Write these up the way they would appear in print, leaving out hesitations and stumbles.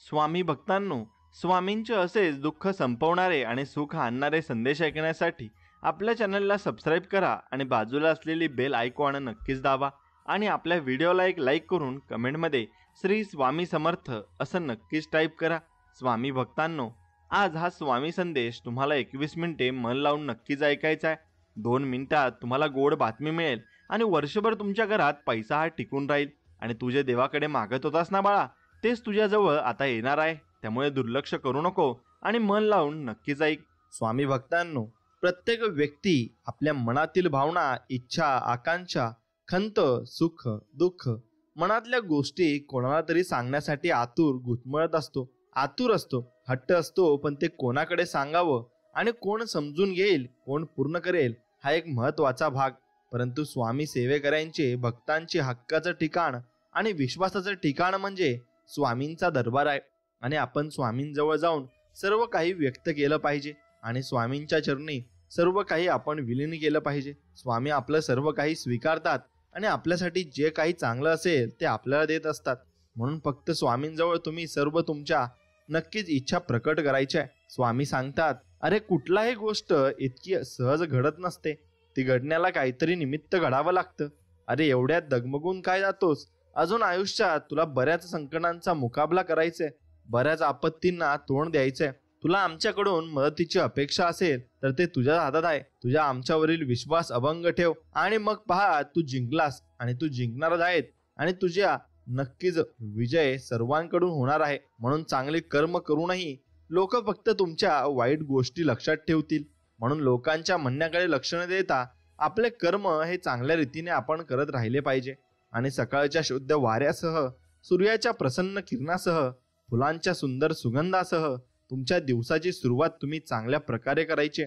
स्वामी भक्तांनो, स्वामींचे असेच दुःख संपवणारे आणि सुख आणणारे संदेश ऐकण्यासाठी आपल्या चॅनलला सबस्क्राईब करा आणि बाजूला असलेली बेल आयकॉन नक्कीच दाबा आणि आपल्या व्हिडिओला एक लाईक करून कमेंटमध्ये श्री स्वामी समर्थ असं नक्कीच टाईप करा। स्वामी भक्तांनो, आज हा स्वामी संदेश तुम्हाला 21 मिनिटे मन लावून नक्कीच ऐकायचा आहे। 2 मिनिटात तुम्हाला गोड बातमी मिळेल आणि वर्षभर तुमच्या घरात पैसा हा टिकून राहील आणि तुझे देवाकडे मागत होतास ना बाळा, तेच तुझ्याजवळ आता येणार आहे। त्यामुळे दुर्लक्ष करू नको आणि मन लावून नक्कीच ऐक। स्वामी भक्तांनो, प्रत्येक व्यक्ती आपल्या मनातील भावना, इच्छा, आकांक्षा, खंत, सुख, दुःख, मनातल्या गोष्टी कोणाला तरी सांगण्यासाठी गुदमरत असतो, आतुर असतो, हट्ट असतो, पण ते कोणाकडे सांगावं आणि कोण समजून घेईल, कोण पूर्ण करेल, हा एक महत्त्वाचा भाग। परंतु स्वामी सेवेकऱ्यांचे, भक्तांचे हक्काचं ठिकाण आणि विश्वासाचं ठिकाण म्हणजे स्वामींचा दरबार आहे आणि आपण स्वामींजवळ जाऊन सर्व काही व्यक्त केलं पाहिजे आणि स्वामींच्या चरणी सर्व काही आपण विलीन केलं पाहिजे। स्वामी आपलं सर्व काही स्वीकारतात आणि आपल्यासाठी जे काही चांगलं असेल ते आपल्याला देत असतात। म्हणून फक्त स्वामींजवळ तुम्ही सर्व तुमच्या नक्कीच इच्छा प्रकट करायची आहे। स्वामी सांगतात, अरे कुठलाही गोष्ट इतकी सहज घडत नसते, ती घडण्याला काहीतरी निमित्त घडावं लागतं। अरे एवढ्यात डगमगून काय जातोस? अजून आयुष्यात तुला बऱ्याच संकटांचा मुकाबला करायचाय, बऱ्याच आपत्तींना तोंड द्यायचंय। तुला आमच्याकडून मदतीची अपेक्षा असेल तर ते तुझ्या हातात आहे। तुझ्या आमच्यावरील विश्वास अभंग ठेव आणि मग पहा, तू जिंकलास आणि तू जिंकणारच आहेत आणि तुझ्या नक्कीच विजय सर्वांकडून होणार आहे। म्हणून चांगले कर्म करूनही लोक फक्त तुमच्या वाईट गोष्टी लक्षात ठेवतील। म्हणून लोकांच्या म्हणण्याकडे लक्ष न देता आपले कर्म हे चांगल्या रीतीने आपण करत राहिले पाहिजे आणि सकाळच्या शुद्ध वाऱ्यासह, सूर्याच्या प्रसन्न किरणासह, फुलांच्या सुंदर सुगंधासह तुमच्या दिवसाची सुरुवात तुम्ही चांगल्या प्रकारे करायची।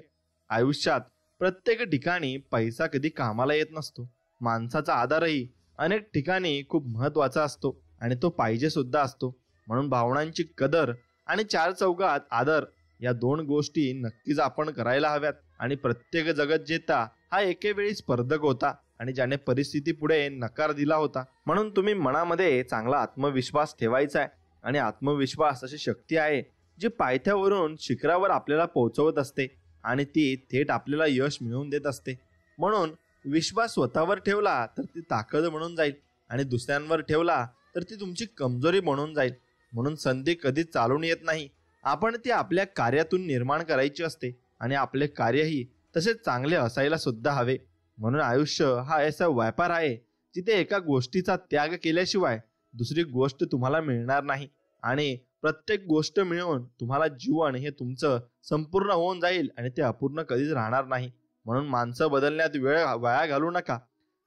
आयुष्यात प्रत्येक ठिकाणी पैसा कधी कामाला येत नसतो, माणसाचा आधारही अनेक ठिकाणी खूप महत्त्वाचा असतो आणि तो पाहिजे सुद्धा असतो। म्हणून भावनांची कदर आणि चार चौघात आदर या 2 गोष्टी नक्कीच आपण करायला हव्यात। आणि प्रत्येक जगत जेता हा एकेवेळी स्पर्धक होता आणि ज्याने परिस्थिती पुढे नकार दिला होता। म्हणून तुम्ही मनामध्ये चांगला आत्मविश्वास ठेवायचा आहे आणि आत्मविश्वास अशी शक्ती आहे जी पायथ्यावरून शिखरावर आपल्याला पोहोचवत असते आणि ती थेट आपल्याला यश मिळवून देत असते। म्हणून विश्वास स्वतःवर ठेवला तर ती ताकद म्हणून जाईल आणि दुसऱ्यांवर ठेवला तर ती तुमची कमजोरी बनून जाईल। म्हणून संधी कधीच चालून येत नाही, आपण ती आपल्या कार्यातून निर्माण करायची असते आणि आपले कार्यही तसेच चांगले असायला सुद्धा हवे। म्हणून आयुष्य हा असा व्यापार आहे जिथे एका गोष्टीचा त्याग केल्याशिवाय दुसरी गोष्ट तुम्हाला मिळणार नाही आणि प्रत्येक गोष्ट मिळवून तुम्हाला जीवन हे तुमचं संपूर्ण होऊन जाईल आणि ते अपूर्ण कधीच राहणार नाही। म्हणून माणसं बदलण्यात वेळ वाया घालू नका,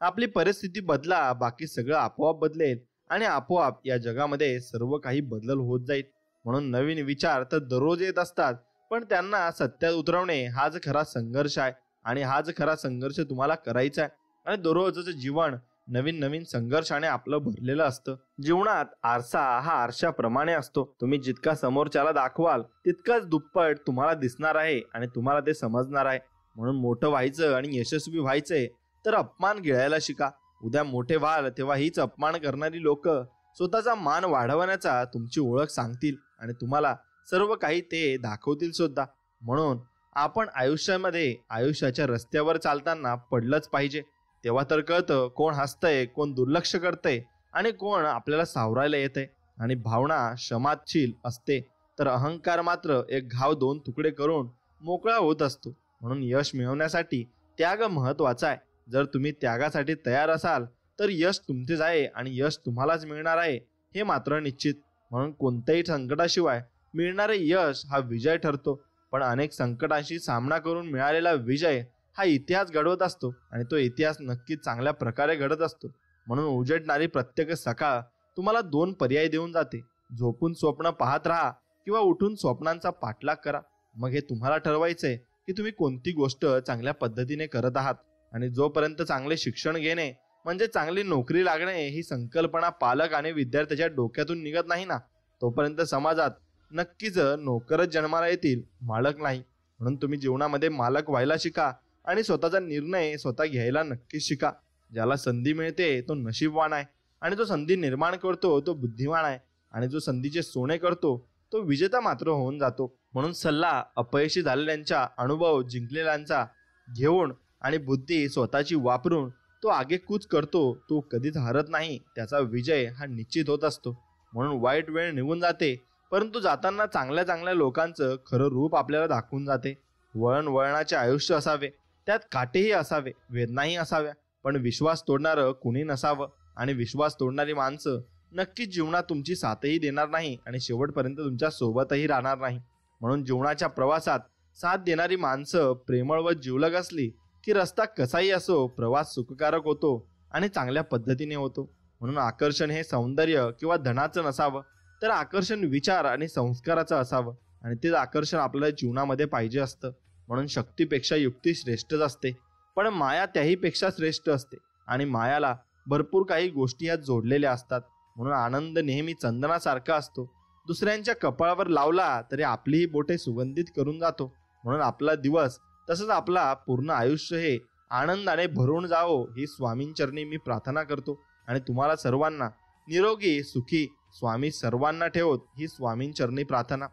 आपली परिस्थिती बदला, बाकी सगळं आपोआप बदलेल आणि आपोआप या जगामध्ये सर्व काही बदल होत जाईल। म्हणून नवीन विचार तर दररोज येत असतात, पण त्यांना सत्यात उतरवणे हाच खरा संघर्ष आहे आणि हाच खरा संघर्ष तुम्हाला करायचा आहे आणि दररोजचं जीवन नवीन नवीन संघर्षाने आपलं भरलेलं असतं। जीवनात आरसा हा आरशाप्रमाणे असतो, तुम्ही जितका समोरच्याला दाखवाल तितकाच दुप्पट तुम्हाला दिसणार आहे आणि तुम्हाला ते समजणार आहे। म्हणून मोठं व्हायचं आणि यशस्वी व्हायचंय तर अपमान गिळायला शिका। उद्या मोठे व्हाल तेव्हा हीच अपमान करणारी लोक स्वतःचा मान वाढवण्याचा तुमची ओळख सांगतील आणि तुम्हाला सर्व काही ते दाखवतील सुद्धा। म्हणून आपण आयुष्यामध्ये आयुष्याच्या रस्त्यावर चालताना पडलंच पाहिजे, तेव्हा तर कळतं कोण हसतंय, कोण दुर्लक्ष करतंय आणि कोण आपल्याला सावरायला येतंय। आणि भावना क्षमाशील असते तर अहंकार मात्र एक घाव 2 तुकडे करून मोकळा होत असतो। म्हणून यश मिळवण्यासाठी त्याग महत्त्वाचा आहे। जर तुम्ही त्यागासाठी तयार असाल तर यश तुमचेच आहे आणि यश तुम्हालाच मिळणार आहे हे मात्र निश्चित। म्हणून कोणत्याही संकटाशिवाय मिळणारे यश हा विजय ठरतो, पण अनेक संकटांशी सामना करून मिळालेला विजय हा इतिहास घडवत असतो आणि तो इतिहास नक्कीच चांगल्या प्रकारे घडत असतो। म्हणून उजडणारी प्रत्येक सकाळ तुम्हाला 2 पर्याय देऊन जाते, झोपून स्वप्न पाहत राहा किंवा उठून स्वप्नांचा पाठलाग करा। मग हे तुम्हाला ठरवायचंय की तुम्ही कोणती गोष्ट चांगल्या पद्धतीने करत आहात। आणि जोपर्यंत चांगले शिक्षण घेणे म्हणजे चांगली नोकरी लागणे ही संकल्पना पालक आणि विद्यार्थ्याच्या डोक्यातून निघत नाही ना, तोपर्यंत समाजात नक्कीच नोकरच जन्माला येतील, मालक नाही। म्हणून तुम्ही जीवनामध्ये मालक व्हायला शिका आणि स्वतःचा निर्णय स्वतः घ्यायला नक्कीच शिका। ज्याला संधी मिळते तो नशीबवान आहे आणि जो संधी निर्माण करतो तो बुद्धिमान आहे। आणि जो संधीचे सोने करतो तो विजेता मात्र होऊन जातो. म्हणून सल्ला अपयशी झालेल्यांच्या, अनुभव जिंकलेल्यांचा घेऊन आणि बुद्धी स्वतःची वापरून तो आगेकूच करतो, तो कधीच हरत नाही. त्याचा विजय हा निश्चित होत असतो. म्हणून वाईट वेळ निघून जाते, परंतु जाताना चांगल्या चांगल्या लोकांचं खरं रूप आपल्याला दाखवून जाते. वळणाचे आयुष्य असावे, त्यात काटेही असावे, वेदनाही असाव्या, पण विश्वास तोडणारं कुणी नसावं. आणि विश्वास तोडणारी माणसं नक्कीच जीवनात तुमची साथही देणार नाही आणि शेवटपर्यंत तुमच्या सोबतही राहणार नाही. म्हणून जीवनाच्या प्रवासात साथ देणारी माणसं प्रेमळ व जिवलग असली की रस्ता कसाही असो, प्रवास सुखकारक होतो आणि चांगल्या पद्धतीने होतो. म्हणून आकर्षण हे सौंदर्य किंवा धनाचं नसावं, तर आकर्षण विचार आणि संस्काराचं असावं. आणि तेच आकर्षण आपल्याला जीवनामध्ये पाहिजे असतं. म्हणून शक्तीपेक्षा युक्ती श्रेष्ठच असते, पण माया त्याहीपेक्षा श्रेष्ठ असते. आणि मायाला भरपूर काही गोष्टी यात जोडलेल्या असतात. म्हणून आनंद नेहमी चंदनासारखा असतो. दुसऱ्यांच्या कपाळावर लावला तरी आपलीही बोटे सुगंधित करून जातो. म्हणून आपला दिवस तसंच आपला पूर्ण आयुष्य हे आनंदाने भरून जावो ही स्वामींचरणी मी प्रार्थना करतो. आणि तुम्हाला सर्वांना निरोगी सुखी स्वामी सर्वांना ठेवत ही स्वामींचरणी प्रार्थना.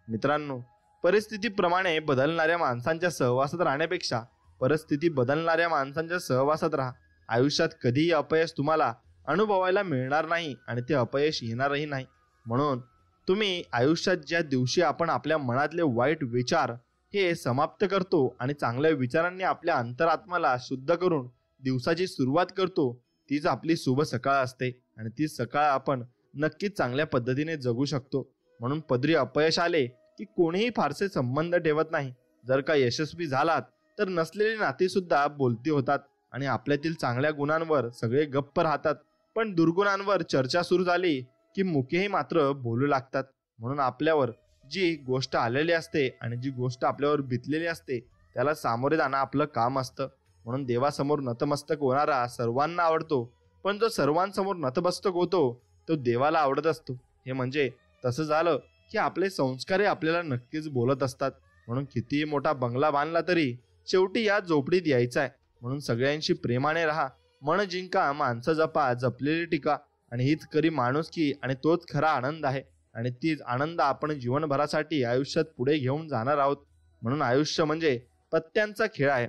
मित्रांनो, परिस्थितीप्रमाणे बदलणाऱ्या माणसांच्या सहवासात राहण्यापेक्षा परिस्थिती बदलणाऱ्या माणसांच्या सहवासात राहा. आयुष्यात कधीही अपयश तुम्हाला अनुभवायला मिळणार नाही आणि ते अपयश येणारही नाही. म्हणून तुम्ही आयुष्यात ज्या दिवशी आपण आपल्या मनातले वाईट विचार हे समाप्त करतो आणि चांगल्या विचारांनी आपल्या अंतरात्म्याला शुद्ध करून दिवसाची सुरुवात करतो, तीच आपली शुभ सकाळ असते. आणि ती सकाळ आपण नक्कीच चांगल्या पद्धतीने जगू शकतो. म्हणून पदरी अपयश आले की कोणीही फारसे संबंध ठेवत नाही. जर का यशस्वी झालात तर नसलेली नाती सुद्धा बोलती होतात आणि आपल्यातील चांगल्या गुणांवर सगळे गप्प राहतात, पण दुर्गुणांवर चर्चा सुरू झाली की मुखेही मात्र बोलू लागतात. म्हणून आपल्यावर जी गोष्ट आलेली असते आणि जी गोष्ट आपल्यावर बितलेली असते त्याला सामोरे जाणं आपलं काम असतं. म्हणून देवासमोर नतमस्तक होणारा सर्वांना आवडतो, पण जो सर्वांसमोर नतमस्तक होतो तो देवाला आवडत असतो. हे म्हणजे तसं झालं की आपले संस्कारही आपल्याला नक्कीच बोलत असतात. म्हणून कितीही मोठा बंगला बांधला तरी शेवटी या झोपडीत यायचं आहे. म्हणून सगळ्यांशी प्रेमाने राहा, मन जिंका, माणसं जपा, जपलेली टीका. आणि हीच खरी माणुसकी आणि तोच खरा आनंद आहे. आणि तीच आनंद आपण जीवनभरासाठी आयुष्यात पुढे घेऊन जाणार आहोत. म्हणून आयुष्य म्हणजे पत्त्यांचा खेळ आहे.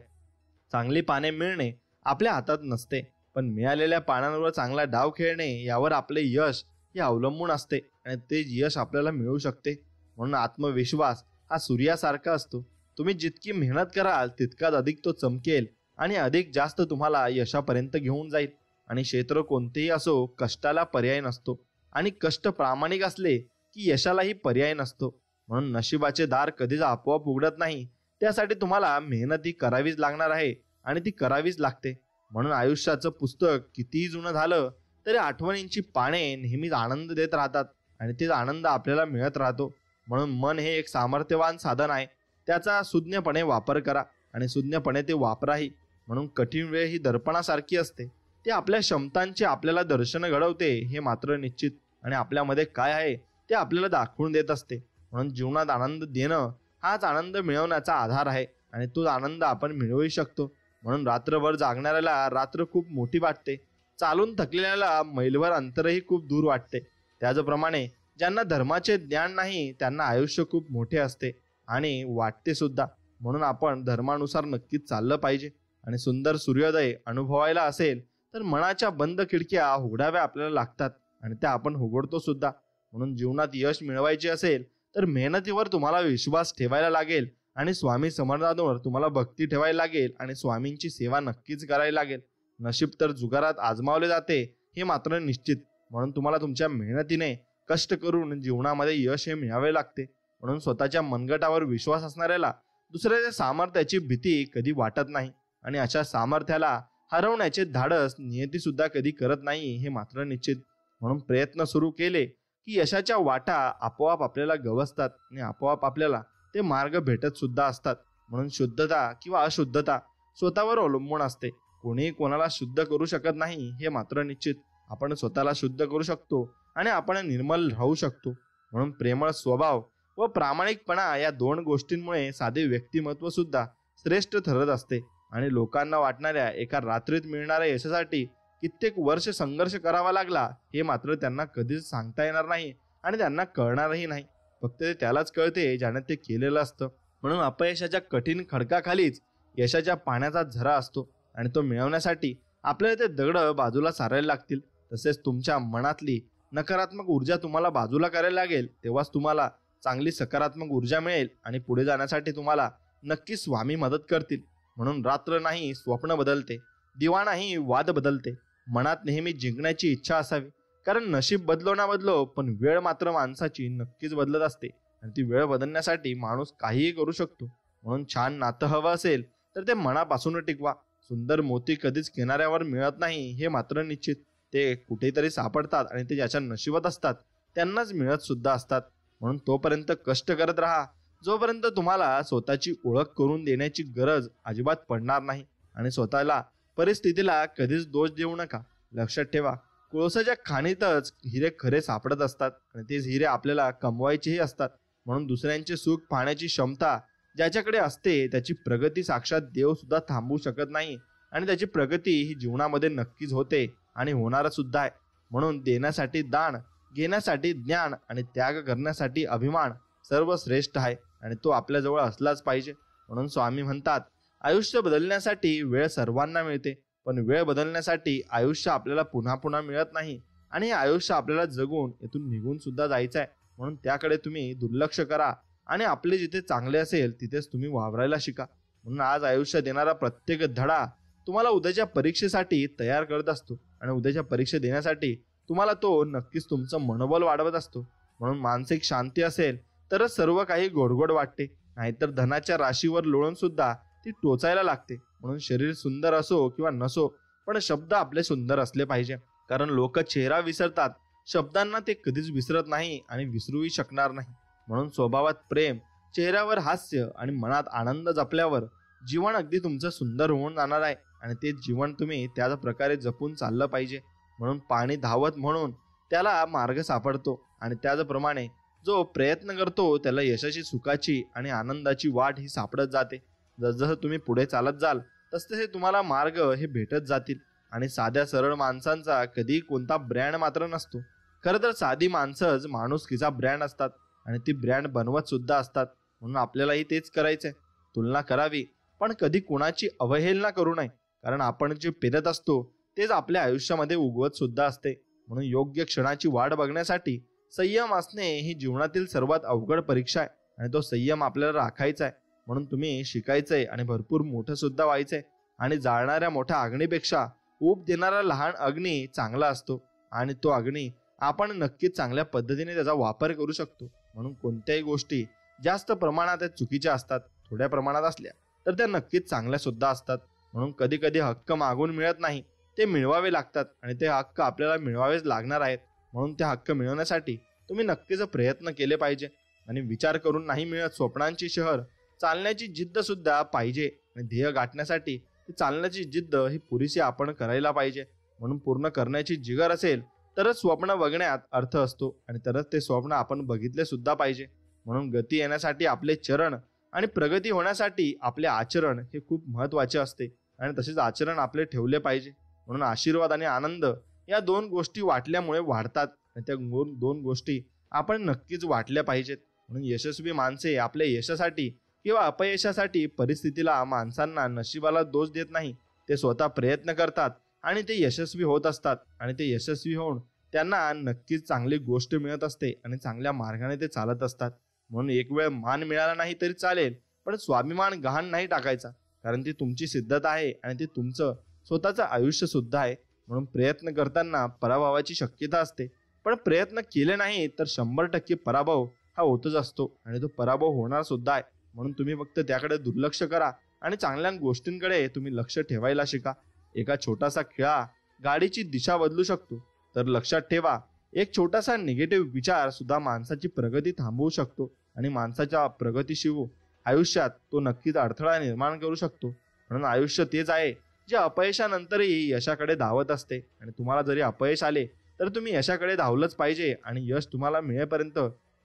चांगली पाने मिळणे आपल्या हातात नसते, पण मिळालेल्या पानांवर चांगला डाव खेळणे यावर आपले यश हे अवलंबून असते आणि ते यश आपल्याला मिळू शकते. म्हणून आत्मविश्वास हा सूर्यासारखा असतो. तुम्ही जितकी मेहनत कराल तितकाच अधिक तो चमकेल आणि अधिक जास्त तुम्हाला यशापर्यंत घेऊन जाईल. आणि क्षेत्र कोणतेही असो, कष्टाला पर्याय नसतो आणि कष्ट प्रामाणिक असले की यशालाही पर्याय नसतो. म्हणून नशिबाचे दार कधीच आपोआप उघडत नाही, त्यासाठी तुम्हाला मेहनत ही करावीच लागणार आहे आणि ती करावीच लागते. म्हणून आयुष्याचं पुस्तक कितीही जुनं झालं तरी आठवणींची पाने नेहमीच आनंद देत राहतात आणि तेच आनंद आपल्याला मिळत राहतो. म्हणून मन हे एक सामर्थ्यवान साधन आहे, त्याचा सुज्ञपणे वापर करा आणि सुज्ञपणे ते वापराही. म्हणून कठीण वेळ ही दर्पणासारखी असते, ते आपल्या क्षमतांचे आपल्याला दर्शन घडवते हे मात्र निश्चित. आणि आपल्यामध्ये काय आहे ते आपल्याला दाखवून देत असते. म्हणून जीवनात आनंद देणं हाच आनंद मिळवण्याचा आधार आहे आणि तोच आनंद आपण मिळवू शकतो. म्हणून रात्रभर जागणाऱ्याला रात्र खूप मोठी वाटते, चालून थकलेल्याला मैलभर अंतरही खूप दूर वाटते. त्याचप्रमाणे ज्यांना धर्माचे ज्ञान नाही त्यांना आयुष्य खूप मोठे असते आणि वाटते सुद्धा. म्हणून आपण धर्मानुसार नक्कीच चाललं पाहिजे. आणि सुंदर सूर्योदय अनुभवायला असेल तर मनाच्या बंद खिडक्या उघडाव्या आपल्याला लागतात आणि त्या आपण उघडतो सुद्धा. म्हणून जीवनात यश मिळवायचे असेल तर मेहनतीवर तुम्हाला विश्वास ठेवायला लागेल आणि स्वामी समर्थांवर तुम्हाला भक्ती ठेवायला लागेल आणि स्वामींची सेवा नक्कीच करायला लागेल. नशीब तर जुगारात आजमावले जाते हे मात्र निश्चित. म्हणून तुम्हाला तुमच्या मेहनतीने कष्ट करून जीवनामध्ये यश हे मिळावे लागते. म्हणून स्वतःच्या मनगटावर विश्वास असणाऱ्याला दुसऱ्याच्या सामर्थ्याची भीती कधी वाटत नाही आणि अशा सामर्थ्याला हरवण्याचे धाडस नियती सुद्धा कधी करत नाही हे मात्र निश्चित. म्हणून प्रयत्न सुरू केले की यशाच्या वाटा आपोआप आपल्याला गवसतात आणि आपोआप आपल्याला ते मार्ग भेटत सुद्धा असतात. म्हणून शुद्धता किंवा अशुद्धता स्वतःवर अवलंबून असते. कोणीही कोणाला शुद्ध करू शकत नाही हे मात्र निश्चित. आपण स्वतःला शुद्ध करू शकतो आणि आपण निर्मल राहू शकतो. म्हणून प्रेमळ स्वभाव व प्रामाणिकपणा या दोन गोष्टींमुळे साधे व्यक्तिमत्व सुद्धा श्रेष्ठ ठरत असते. आणि लोकांना वाटणाऱ्या एका रात्रीत मिळणाऱ्या यशासाठी कित्येक वर्ष संघर्ष करावा लागला हे मात्र त्यांना कधीच सांगता येणार नाही आणि त्यांना कळणारही नाही. फक्त ते त्यालाच कळते ज्याने ते केलेलं असतं. म्हणून अपयशाच्या कठीण खडकाखालीच यशाच्या पाण्याचा झरा असतो आणि तो मिळवण्यासाठी आपल्याला ते दगड बाजूला सारायला लागतील. तसेच तुमच्या मनातली नकारात्मक ऊर्जा तुम्हाला बाजूला करायला लागेल, तेव्हाच तुम्हाला चांगली सकारात्मक ऊर्जा मिळेल आणि पुढे जाण्यासाठी तुम्हाला नक्की स्वामी मदत करतील. म्हणून रात्र नाही स्वप्न बदलते, दिवा नाही वाद बदलते. मनात नेहमी जिंकण्याची इच्छा असावी, कारण नशीब बदलो ना बदलो पण वेळ मात्र माणसाची नक्कीच बदलत असते आणि ती वेळ बदलण्यासाठी माणूस काहीही करू शकतो. म्हणून छान नातं हवं असेल तर ते मनापासून टिकवा. सुंदर मोती कधीच किनाऱ्यावर मिळत नाही हे मात्र निश्चित. ते कुठेतरी सापडतात आणि ते ज्याच्या नशिबात असतात त्यांनाच मिळत सुद्धा असतात. म्हणून तोपर्यंत कष्ट करत राहा जोपर्यंत तुम्हाला स्वतःची ओळख करून देण्याची गरज अजिबात पडणार नाही. आणि स्वतःला परिस्थितीला कधीच दोष देऊ नका. लक्षात ठेवा, कोळसाच्या खाणीतच हिरे खरे सापडत असतात आणि तेच हिरे आपल्याला कमवायचेही असतात. म्हणून दुसऱ्यांचे सुख पाहण्याची क्षमता ज्याच्याकडे असते त्याची प्रगती साक्षात देव सुद्धा थांबवू शकत नाही आणि त्याची प्रगती ही जीवनामध्ये नक्कीच होते आणि होणार सुद्धा आहे. म्हणून देण्यासाठी दान, घेण्यासाठी ज्ञान आणि त्याग करण्यासाठी अभिमान सर्व श्रेष्ठ आहे आणि तो आपल्याजवळ असलाच पाहिजे. म्हणून स्वामी म्हणतात, आयुष्य बदलण्यासाठी वेळ सर्वांना मिळते, पण वेळ बदलण्यासाठी आयुष्य आपल्याला पुन्हा पुन्हा मिळत नाही आणि हे आयुष्य आपल्याला जगून येथून निघून सुद्धा जायचं आहे. म्हणून त्याकडे तुम्ही दुर्लक्ष करा आणि आपले जिथे चांगले असेल तिथेच तुम्ही वावरायला शिका. म्हणून आज आयुष्य देणारा प्रत्येक धडा तुम्हाला उद्याच्या परीक्षेसाठी तयार करत असतो आणि उद्याच्या परीक्षा देण्यासाठी तुम्हाला तो नक्कीच तुमचं मनोबल वाढवत असतो. म्हणून मानसिक शांती असेल तरच सर्व काही गोडगोड वाटते, नाहीतर धनाच्या राशीवर लोळून सुद्धा ती टोचायला लागते. म्हणून शरीर सुंदर असो किंवा नसो, पण शब्द आपले सुंदर असले पाहिजे, कारण लोक चेहरा विसरतात, शब्दांना ते कधीच विसरत नाही आणि विसरूही शकणार नाही. म्हणून स्वभावात प्रेम, चेहऱ्यावर हास्य आणि मनात आनंद जपल्यावर जीवन अगदी तुमचं सुंदर होऊन जाणार आहे आणि ते जीवन तुम्ही त्याच प्रकारे जपून चाललं पाहिजे. म्हणून पाणी धावत म्हणून त्याला मार्ग सापडतो आणि त्याचप्रमाणे जो प्रयत्न करतो त्याला यशाची, सुखाची आणि आनंदाची वाट ही सापडत जाते. जसजसं तुम्ही पुढे चालत जाल तसतसे तुम्हाला मार्ग हे भेटत जातील. आणि साध्या सरळ माणसांचा कधी कोणता ब्रँड मात्र नसतो. खरं तर साधी माणसंच माणुसकीचा ब्रँड असतात आणि ती ब्रँड बनवत सुद्धा असतात. म्हणून आपल्यालाही तेच करायचंय, तुलना करावी पण कधी कोणाची अवहेलना करू नये, कारण आपण जे पेरत असतो तेच आपल्या आयुष्यामध्ये उगवत सुद्धा असते. म्हणून योग्य क्षणाची वाट बघण्यासाठी संयम असणे ही जीवनातील सर्वात अवघड परीक्षा आहे आणि तो संयम आपल्याला राखायचा आहे. म्हणून तुम्ही शिकायचंय आणि भरपूर मोठं सुद्धा व्हायचंय. आणि जाळणाऱ्या मोठ्या अग्नीपेक्षा ऊब देणारा लहान अग्नी चांगला असतो आणि तो अग्नी आपण नक्कीच चांगल्या पद्धतीने त्याचा वापर करू शकतो. म्हणून कोणत्याही गोष्टी जास्त प्रमाणात चुकीच्या असतात, थोड्या प्रमाणात असल्या तर त्या नक्कीच चांगल्या सुद्धा असतात. म्हणून कधी कधी हक्क मागून मिळत नाही, ते मिळवावे लागतात आणि ते हक्क आपल्याला मिळवावेच लागणार आहेत. म्हणून ते हक्क मिळवण्यासाठी तुम्ही नक्कीच प्रयत्न केले पाहिजे आणि विचार करून नाही मिळत. स्वप्नांची शहर चालण्याची जिद्द सुद्धा पाहिजे आणि ध्येय गाठण्यासाठी ती चालण्याची जिद्द ही पुरेशी आपण करायला पाहिजे. म्हणून पूर्ण करण्याची जिगर असेल तरच स्वप्न बघण्यात अर्थ असतो आणि तरच ते स्वप्न आपण बघितले सुद्धा पाहिजे. म्हणून गती येण्यासाठी आपले चरण आणि प्रगती होण्यासाठी आपले आचरण हे खूप महत्त्वाचे असते आणि तसेच आचरण आपले ठेवले पाहिजे. म्हणून आशीर्वाद आणि आनंद या दोन गोष्टी वाटल्यामुळे वाढतात आणि त्या दोन गोष्टी आपण नक्कीच वाटल्या पाहिजेत. म्हणून यशस्वी माणसे आपल्या यशासाठी किंवा अपयशासाठी परिस्थितीला, माणसांना, नशिबाला दोष देत नाही. ते स्वतः प्रयत्न करतात आणि ते यशस्वी होत असतात आणि ते यशस्वी होऊन त्यांना नक्कीच चांगली गोष्ट मिळत असते आणि चांगल्या मार्गाने ते चालत असतात. म्हणून एक वेळ मान मिळाला नाही तरी चालेल, पण स्वाभिमान गहाण नाही टाकायचा, कारण ती तुमची सिद्धता आहे आणि ते तुमचं स्वतःचं आयुष्य सुद्धा आहे. म्हणून प्रयत्न करताना पराभवाची शक्यता असते, पण प्रयत्न केले नाही तर 100% पराभव हा होतच असतो आणि तो पराभव होणार सुद्धा आहे. म्हणून तुम्ही फक्त त्याकडे दुर्लक्ष करा आणि चांगल्या गोष्टींकडे तुम्ही लक्ष ठेवायला शिका. एका छोटासा खिळा गाडीची दिशा बदलू शकतो, तर लक्षात ठेवा, एक छोटासा निगेटिव्ह विचार सुद्धा माणसाची प्रगती थांबवू शकतो आणि माणसाच्या प्रगतीशिवाय आयुष्यात तो नक्कीच अडथळा निर्माण करू शकतो. म्हणून आयुष्य तेच आहे जे अपयशानंतरही यशाकडे धावत असते आणि तुम्हाला जरी अपयश आले तर तुम्ही यशाकडे धावलंच पाहिजे आणि यश तुम्हाला मिळेपर्यंत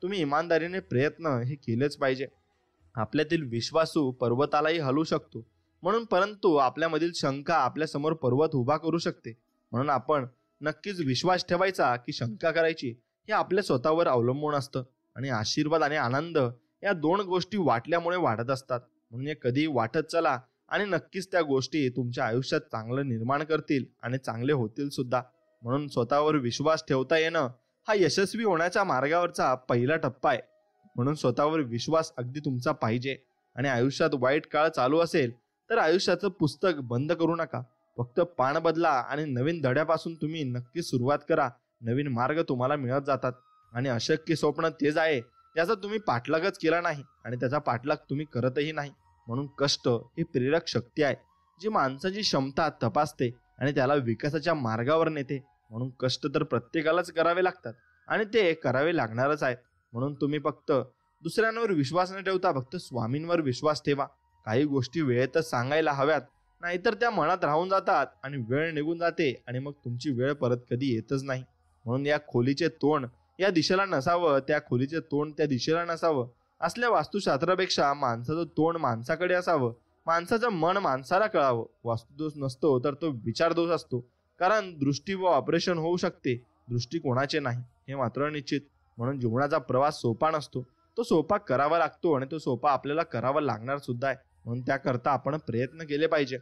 तुम्ही इमानदारीने प्रयत्न हे केलेच पाहिजे. आपल्यातील विश्वासू पर्वतालाही हलवू शकतो, म्हणून परंतु आपल्यामधील शंका आपल्या समोर पर्वत उभा करू शकते. म्हणून आपण नक्कीच विश्वास ठेवायचा की शंका करायची हे आपल्या स्वतःवर अवलंबून असतं आणि आशीर्वाद आणि आनंद या दोन गोष्टी वाटल्यामुळे वाढत असतात. म्हणून हे कधी वाटत चला आणि नक्कीच त्या गोष्टी तुमच्या आयुष्यात चांगलं निर्माण करतील आणि चांगले होतील सुद्धा. म्हणून स्वतःवर विश्वास ठेवता येणं हा यशस्वी होण्याच्या मार्गावरचा पहिला टप्पा आहे. म्हणून स्वतःवर विश्वास अगदी तुमचा पाहिजे. आणि आयुष्यात वाईट काळ चालू असेल तर आयुष्याचं पुस्तक बंद करू नका. फक्त पान बदला आणि नवीन धड्यापासून तुम्ही नक्की सुरुवात करा. नवीन मार्ग तुम्हाला मिळत जातात. आणि अशक्य स्वप्न तेच आहे ज्याचा तुम्ही पाठलागच केला नाही आणि त्याचा पाठलाग तुम्ही करतही नाही. म्हणून कष्ट ही प्रेरक शक्ती आहे जी माणसाची क्षमता तपासते आणि त्याला विकासाच्या मार्गावर नेते. म्हणून कष्ट तर प्रत्येकालाच करावे लागतात आणि ते करावे लागणारच आहेत. म्हणून तुम्ही फक्त दुसऱ्यांवर विश्वास न ठेवता फक्त स्वामींवर विश्वास ठेवा. काही गोष्टी वेळेतच सांगायला हव्यात, नाहीतर त्या मनात राहून जातात आणि वेळ निघून जाते आणि मग तुमची वेळ परत कधी येतच नाही. म्हणून या खोलीचे तोंड या दिशेला नसावं, त्या खोलीचे तोंड त्या दिशेला नसावं. असल्या वास्तुशास्त्रापेक्षा माणसाचं तोंड माणसाकडे असावं. माणसाचं मन माणसाला कळावं. वास्तुदोष नसतो तर तो विचार दोष असतो. कारण दृष्टी व ऑपरेशन होऊ शकते, दृष्टी कोणाचे नाही हे मात्र निश्चित. म्हणून जीवनाचा प्रवास सोपा नसतो, तो सोपा करावा लागतो आणि तो सोपा आपल्याला करावा लागणार सुद्धा आहे. म्हणून त्याकरता आपण प्रयत्न केले पाहिजे.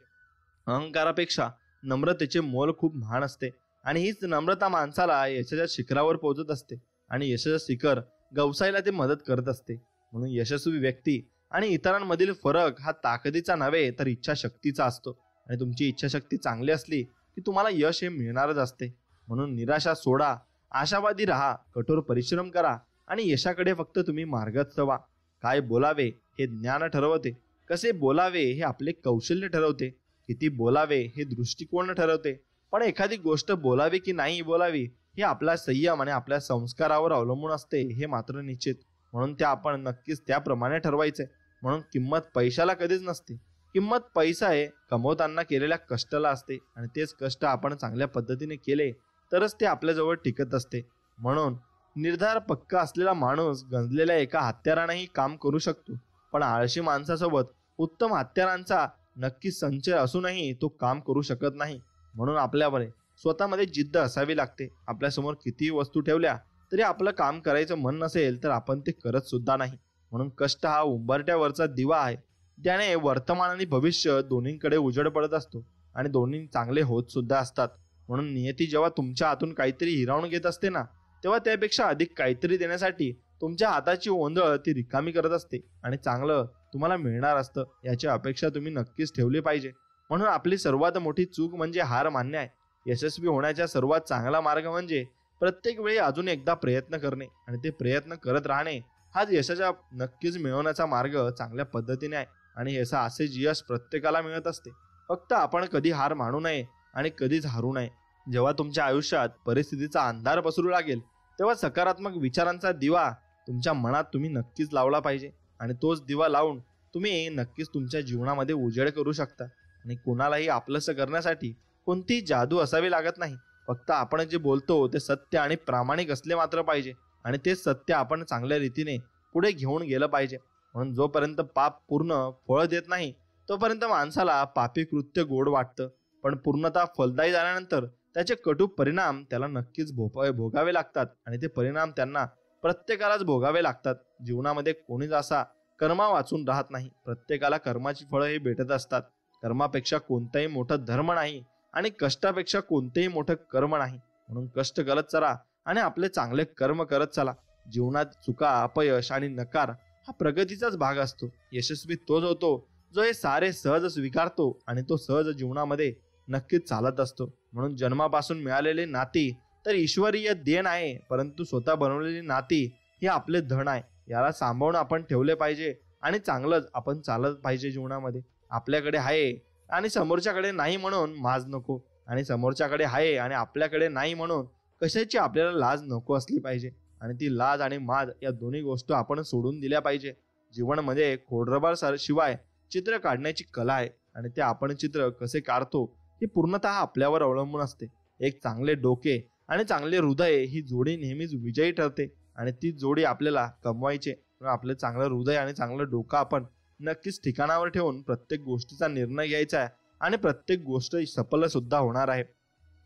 अहंकारापेक्षा नम्रतेचे मोल खूप महान असते आणि हीच नम्रता माणसाला यशाच्या शिखरावर पोहोचत असते आणि यशाचं शिखर गवसायला ते मदत करत असते. म्हणून यशस्वी व्यक्ती आणि इतरांमधील फरक हा ताकदीचा नव्हे तर इच्छाशक्तीचा असतो. आणि तुमची इच्छाशक्ती चांगली असली की तुम्हाला यश हे मिळणारच असते. म्हणून निराशा सोडा, आशावादी राहा, कठोर परिश्रम करा आणि यशाकडे फक्त तुम्ही मार्गच व्हा. काय बोलावे हे ज्ञान ठरवते, कसे बोलावे हे आपले कौशल्य ठरवते, किती बोलावे हे दृष्टिकोन ठरवते. पण एखादी गोष्ट बोलावी की नाही बोलावी हे आपला संयम आणि आपल्या संस्कारावर अवलंबून असते हे मात्र निश्चित. म्हणून ते आपण नक्कीच त्याप्रमाणे ठरवायचे. म्हणून किंमत पैशाला कधीच नसते. किंमत पैसा आहे कमवताना केलेल्या कष्टाला असते आणि तेच कष्ट आपण चांगल्या पद्धतीने केले तरच ते आपल्याजवळ टिकत असते. म्हणून निर्धार पक्का असलेला माणूस गंजलेल्या एका हत्यारानेही काम करू शकतो, पण आळशी माणसासोबत उत्तम हत्यारांचा नक्कीच संचय असूनही तो काम करू शकत नाही. म्हणून आपल्यावर स्वतःमध्ये जिद्द असावी लागते. आपल्यासमोर कितीही वस्तू ठेवल्या तरी आपलं काम करायचं मन नसेल तर आपण ते करत सुद्धा नाही. म्हणून कष्ट हा उंबरट्यावरचा दिवा आहे, त्याने वर्तमान आणि भविष्य दोन्हीकडे उजेड पडत असतो आणि दोन्ही चांगले होत सुद्धा असतात. म्हणून नियती जेव्हा तुमच्या हातून काहीतरी हिरावून घेत असते ना, तेव्हा त्यापेक्षा अधिक काहीतरी देण्यासाठी तुमच्या हाताची ओंजळ ती रिकामी करत असते आणि चांगलं तुम्हाला मिळणार असतं याची अपेक्षा तुम्ही नक्कीच ठेवली पाहिजे. म्हणून आपली सर्वात मोठी चूक म्हणजे हार मानणे आहे. यशस्वी होण्याचा सर्वात चांगला मार्ग म्हणजे प्रत्येक वेळी अजून एकदा प्रयत्न करणे आणि ते प्रयत्न करत राहणे. हाच यशाच्या नक्कीच मिळवण्याचा मार्ग चांगल्या पद्धतीने आहे आणि यश असेच यश प्रत्येकाला मिळत असते. फक्त आपण कधी हार मानू नये आणि कधीच हारू नये. जेव्हा तुमच्या आयुष्यात परिस्थितीचा अंधार पसरू लागेल तेव्हा सकारात्मक विचारांचा दिवा तुमच्या मनात तुम्ही नक्कीच लावला पाहिजे आणि तोच दिवा लावून तुम्ही नक्कीच तुमच्या जीवनामध्ये उजेड करू शकता. आणि कोणालाही आपलंसं करण्यासाठी कोणतीही जादू असावी लागत नाही. फक्त आपण जे बोलतो ते सत्य आणि प्रामाणिक असले मात्र पाहिजे आणि ते सत्य आपण चांगल्या रीतीने पुढे घेऊन गेलं पाहिजे. म्हणून जोपर्यंत पाप पूर्ण फळ देत नाही तोपर्यंत माणसाला पापी कृत्य गोड वाटतं, पण पूर्णतः फलदायी झाल्यानंतर त्याचे कटू परिणाम त्याला नक्कीच भोगावे लागतात आणि ते परिणाम त्यांना प्रत्येकालाच भोगावे लागतात. जीवनामध्ये कोणीच असा कर्मा वाचून राहत नाही. प्रत्येकाला कर्माची फळं ही भेटत असतात. कर्मापेक्षा कोणताही मोठा धर्म नाही आणि कष्टापेक्षा कोणतेही मोठं कर्म नाही. म्हणून कष्ट करत चला आणि आपले चांगले कर्म करत चला. जीवनात चुका, अपयश आणि नकार हा प्रगतीचाच भाग असतो. यशस्वी तोच होतो जो हे सारे सहज स्वीकारतो आणि तो सहज जीवनामध्ये नक्कीच चालत असतो. म्हणून जन्मापासून मिळालेली नाती तर ईश्वरीय देण आहे, परंतु स्वतः बनवलेली नाती हे आपले धन आहे. याला सांभाळून आपण ठेवले पाहिजे आणि चांगलंच आपण चालत पाहिजे जीवनामध्ये. आपल्याकडे आहे आणि समोरच्याकडे नाही म्हणून माज नको, आणि समोरच्याकडे आहे आणि आपल्याकडे नाही म्हणून कशाची आपल्याला लाज नको असली पाहिजे. आणि ती लाज आणि माज या दोन्ही गोष्टी आपण सोडून दिल्या पाहिजे. जीवनामध्ये खोडरबार शिवाय चित्र काढण्याची कला आहे आणि ते आपण चित्र कसे काढतो हे पूर्णतः आपल्यावर अवलंबून असते. एक चांगले डोके आणि चांगले हृदय ही जोडी नेहमीच विजयी ठरते आणि ती जोडी आपल्याला कमवायचे. आपले चांगलं हृदय आणि चांगलं डोकं आपण नक्कीच ठिकाणावर ठेवून प्रत्येक गोष्टीचा निर्णय घ्यायचा आहे आणि प्रत्येक गोष्ट सफल सुद्धा होणार आहे.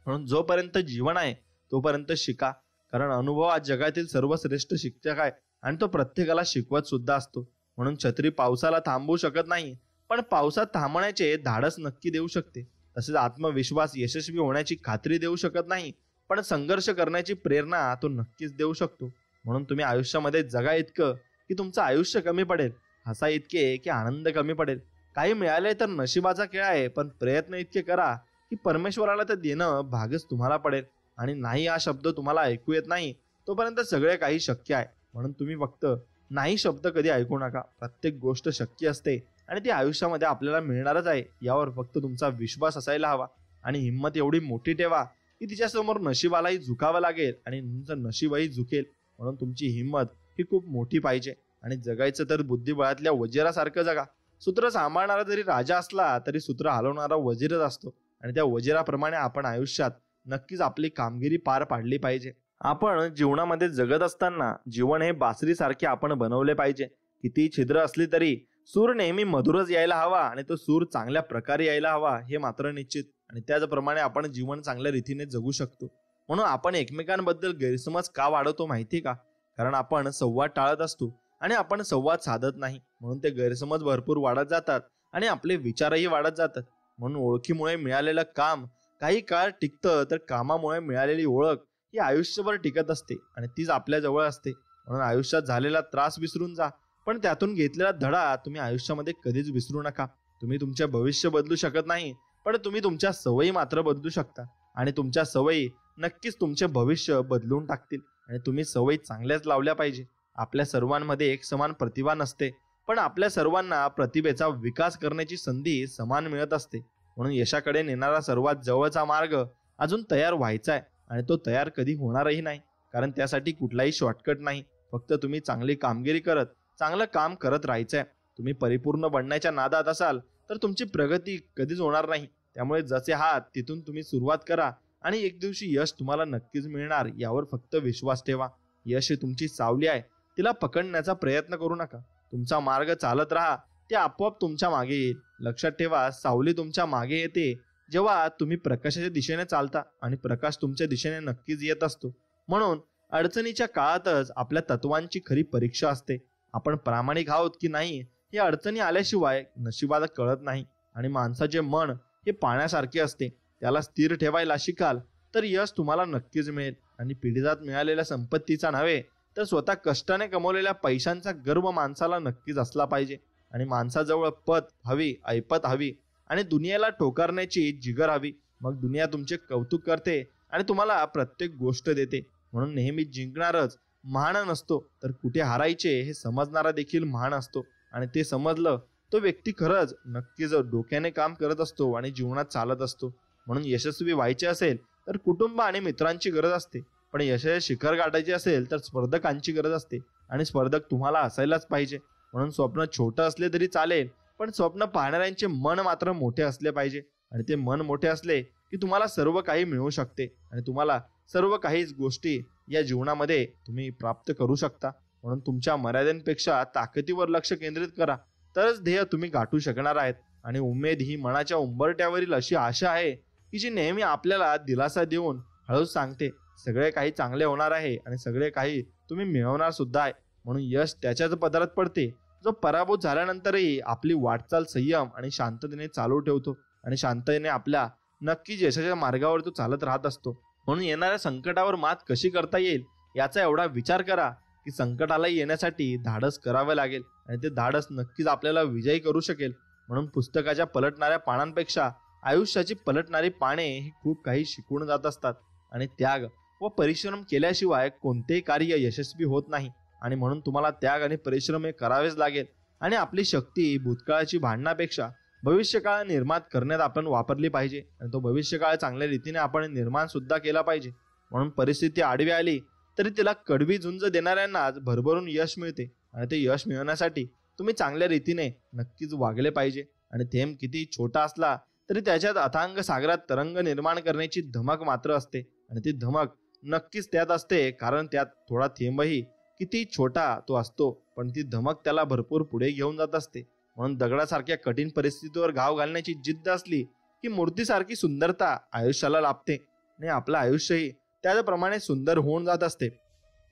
म्हणून जोपर्यंत जीवन आहे तोपर्यंत शिका, कारण अनुभव हा जगातील सर्वश्रेष्ठ शिक्षक आहे आणि तो प्रत्येकाला शिकवत सुद्धा असतो. म्हणून छत्री पावसाला थांबवू शकत नाही, पण पावसात थांबण्याचे धाडस नक्की देऊ शकते. तसेच आत्मविश्वास यशस्वी होण्याची खात्री देऊ शकत नाही, पण संघर्ष करण्याची प्रेरणा तो नक्कीच देऊ शकतो. म्हणून तुम्ही आयुष्यामध्ये जगा इतकं की तुमचं आयुष्य कमी पडेल, हसा इतके की आनंद कमी पडेल. काही मिळाले तर नशिबाचा खेळ आहे, पण प्रयत्न इतके करा की परमेश्वराला ते देणं भागच तुम्हाला पडेल. आणि नाही हा शब्द तुम्हाला ऐकू येत नाही तोपर्यंत सगळे काही शक्य आहे. म्हणून तुम्ही फक्त नाही शब्द कधी ऐकू नका. प्रत्येक गोष्ट शक्य असते आणि ती आयुष्यामध्ये आपल्याला मिळणारच आहे, यावर फक्त तुमचा विश्वास असायला हवा. आणि हिंमत एवढी मोठी ठेवा की तिच्यासमोर नशिबालाही झुकावं लागेल आणि तुमचं नशीबही झुकेल. म्हणून तुमची हिंमत ही खूप मोठी पाहिजे. आणि जगायचं तर बुद्धिबळातल्या वजिरासारखं जगा. सूत्र सांभाळणारा जरी राजा असला तरी सूत्र हलवणारा वजीरच असतो. आणि त्या वजिराप्रमाणे आपण आयुष्यात नक्कीच आपली कामगिरी पार पाडली पाहिजे. आपण जीवनामध्ये जगत असताना जीवन हे बासरीसारखे आपण बनवले पाहिजे. किती छिद्र असली तरी सूर नेहमी मधुरच यायला हवा आणि तो सूर चांगल्या प्रकारे यायला हवा हे मात्र निश्चित. आणि त्याचप्रमाणे आपण जीवन चांगल्या रीतीने जगू शकतो. म्हणून आपण एकमेकांबद्दल गैरसमज का वाढवतो माहिती का? कारण आपण संवाद टाळत असतो आणि आपण संवाद साधत नाही. म्हणून ते गैरसमज भरपूर वाढत जातात आणि आपले विचारही वाढत जातात. म्हणून ओळखीमुळे मिळालेलं काम काही काळ टिकतं, तर कामामुळे मिळालेली ओळख ही आयुष्यभर टिकत असते आणि तीच आपल्या जवळ असते. म्हणून आयुष्यात झालेला त्रास विसरून जा, पण त्यातून घेतलेला धडा तुम्ही आयुष्यामध्ये कधीच विसरू नका. तुम्ही तुमचे भविष्य बदलू शकत नाही, पण तुम्ही तुमच्या सवयी मात्र बदलू शकता. आणि तुमच्या सवयी नक्कीच तुमचे भविष्य बदलून टाकतील. आणि तुम्ही सवयी चांगल्याच लावल्या पाहिजे. आपल्या सर्वांमध्ये एक समान प्रतिभा नसते, पण आपल्या सर्वांना प्रतिभेचा विकास करण्याची संधी समान मिळत असते. म्हणून यशाकडे नेणारा सर्वात जवळचा मार्ग अजून तयार व्हायचा आहे आणि तो तयार कधी होणारही नाही. कारण त्यासाठी कुठलाही शॉर्टकट नाही. फक्त तुम्ही चांगली कामगिरी करत चांगलं काम करत राहायचंय. तुम्ही परिपूर्ण बनण्याच्या नादात असाल तर तुमची प्रगती कधीच होणार नाही. त्यामुळे जसे आहात तिथून तुम्ही सुरुवात करा आणि एक दिवशी यश तुम्हाला नक्कीच मिळणार, यावर फक्त विश्वास ठेवा. यश ही तुमची सावली आहे, तिला पकडण्याचा प्रयत्न करू नका. तुमचा मार्ग चालत राहा, ते आपोआप तुमच्या मागे येईल. लक्षात ठेवा, सावली तुमच्या मागे येते जेव्हा तुम्ही प्रकाशाच्या दिशेने चालता आणि प्रकाश तुमच्या दिशेने नक्कीच येत असतो. म्हणून अडचणीच्या काळातच आपल्या तत्वांची खरी परीक्षा असते. आपण प्रामाणिक आहोत की नाही हे अडचणी आल्याशिवाय नशिबाला कळत नाही. आणि माणसाचे मन हे पाण्यासारखे असते, त्याला स्थिर ठेवायला शिकाल तर यश तुम्हाला नक्कीच मिळेल. आणि पिढीजात मिळालेल्या संपत्तीचा नव्हे तर स्वतः कष्टाने कमवलेल्या पैशांचा गर्व माणसाला नक्कीच असला पाहिजे. आणि माणसाजवळ पद हवी, ऐपत हवी आणि दुनियेला ठोकरण्याची जिगर हवी. मग दुनिया तुमचे कौतुक करते आणि तुम्हाला प्रत्येक गोष्ट देते. म्हणून नेहमी जिंकणारच महान नसतो, तर कुठे हारायचे हे समजणारा देखील महान असतो. आणि ते समजलं तो व्यक्ती खरंच नक्कीच डोक्याने काम करत असतो आणि जीवनात चालत असतो. म्हणून यशस्वी व्हायचे असेल तर कुटुंब आणि मित्रांची गरज असते, पण यशाचे शिखर गाठायचे असेल तर स्पर्धकांची गरज असते. आणि स्पर्धक तुम्हाला असायलाच पाहिजे. म्हणून स्वप्न छोटं असले तरी चालेल, पण स्वप्न पाहणाऱ्यांचे मन मात्र मोठे असले पाहिजे. आणि ते मन मोठे असले की तुम्हाला सर्व काही मिळू शकते आणि तुम्हाला सर्व काही गोष्टी या जीवनामध्ये तुम्ही प्राप्त करू शकता. म्हणून तुमच्या मर्यादांपेक्षा ताकदीवर लक्ष केंद्रित करा, तरच ध्येय तुम्ही गाठू शकणार आहेत. आणि उमेद ही मनाच्या उंबरठ्यावरील अशी आशा आहे की जी नेहमी आपल्याला दिलासा देऊन हळूच सांगते सगळे काही चांगले होणार आहे आणि सगळे काही तुम्ही मिळवणार सुद्धा आहे. म्हणून यश त्याच्याच पदरात पडते जो पराभूत झाल्यानंतरही आपली वाटचाल संयम आणि शांततेने चालू ठेवतो आणि शांततेने आपल्या नक्कीच यशाच्या मार्गावर तो चालत राहत असतो. म्हणून येणाऱ्या संकटावर मात कशी करता येईल याचा एवढा विचार करा की संकटाला येण्यासाठी धाडस करावे लागेल आणि ते धाडस नक्कीच आपल्याला विजयी करू शकेल. म्हणून पुस्तकाच्या पलटणाऱ्या पानांपेक्षा आयुष्याची पलटणारी पाने ही खूप काही शिकवून जात असतात. आणि त्याग व परिश्रम केल्याशिवाय कोणतेही कार्य यशस्वी होत नाही. आणि म्हणून तुम्हाला त्याग आणि परिश्रम हे करावेच लागेल. आणि आपली शक्ती भूतकाळाची भांडण्यापेक्षा भविष्यकाळ निर्माण करण्यात आपण वापरली पाहिजे. आणि तो भविष्यकाळ चांगल्या रीतीने आपण निर्माण सुद्धा केला पाहिजे. म्हणून परिस्थिती आडवी आली तरी तिला कडवी झुंज देणाऱ्यांनाच भरभरून यश मिळते. आणि ते यश मिळवण्यासाठी तुम्ही चांगल्या रीतीने नक्कीच वागले पाहिजे. आणि थेंब किती छोटा असला तरी त्याच्यात अथांग सागरात तरंग निर्माण करण्याची धमक मात्र असते. आणि ती धमक नक्कीच त्यात असते, कारण त्यात थोडा थेंबही किती छोटा तो असतो, पण ती धमक त्याला भरपूर पुढे घेऊन जात असते. म्हणून दगडासारख्या कठीण परिस्थितीवर घाव घालण्याची जिद्द असली की मूर्तीसारखी सुंदरता आयुष्याला लाभते. आणि आपलं आयुष्यही त्याप्रमाणे सुंदर होऊन जात असते.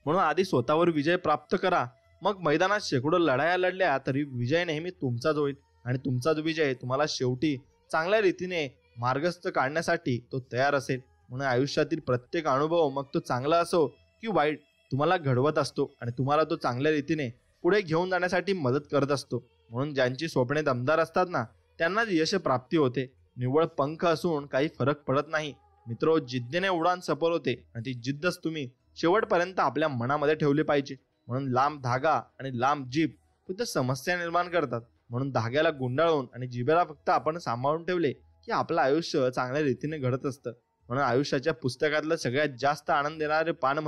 म्हणून आधी स्वतःवर विजय प्राप्त करा, मग मैदानात शेकडो लढाया लढल्या तरी विजय नेहमी तुमचाच होईल आणि तुमचाच विजय तुम्हाला शेवटी चांगल्या रीतीने मार्गस्थ काढण्यासाठी तो तयार असेल. म्हणून आयुष्यातील प्रत्येक अनुभव, मग तो चांगला असो की वाईट, तुम्हाला घडवत असतो आणि तुम्हाला तो चांगल्या रीतीने पुढे घेऊन जाण्यासाठी मदत करत असतो. म्हणून ज्यांची स्वप्ने दमदार असतात ना, त्यांनाच यश प्राप्ती होते. निव्वळ पंख असून काही फरक पडत नाही मित्रो. जिद्दीने उडान सफल होते आणि ती जिद्दच तुम्ही शेवटपर्यंत आपल्या मनामध्ये ठेवली पाहिजे. म्हणून लांब धागा आणि लांब जीभ फक्त समस्या निर्माण करतात. म्हणून धाग्याला गुंडाळून आणि जिभेला फक्त आपण सांभाळून ठेवले की आपलं आयुष्य चांगल्या रीतीने घडत असतं. म्हणून आयुष्याच्या पुस्तकातलं सगळ्यात जास्त आनंद देणारे पान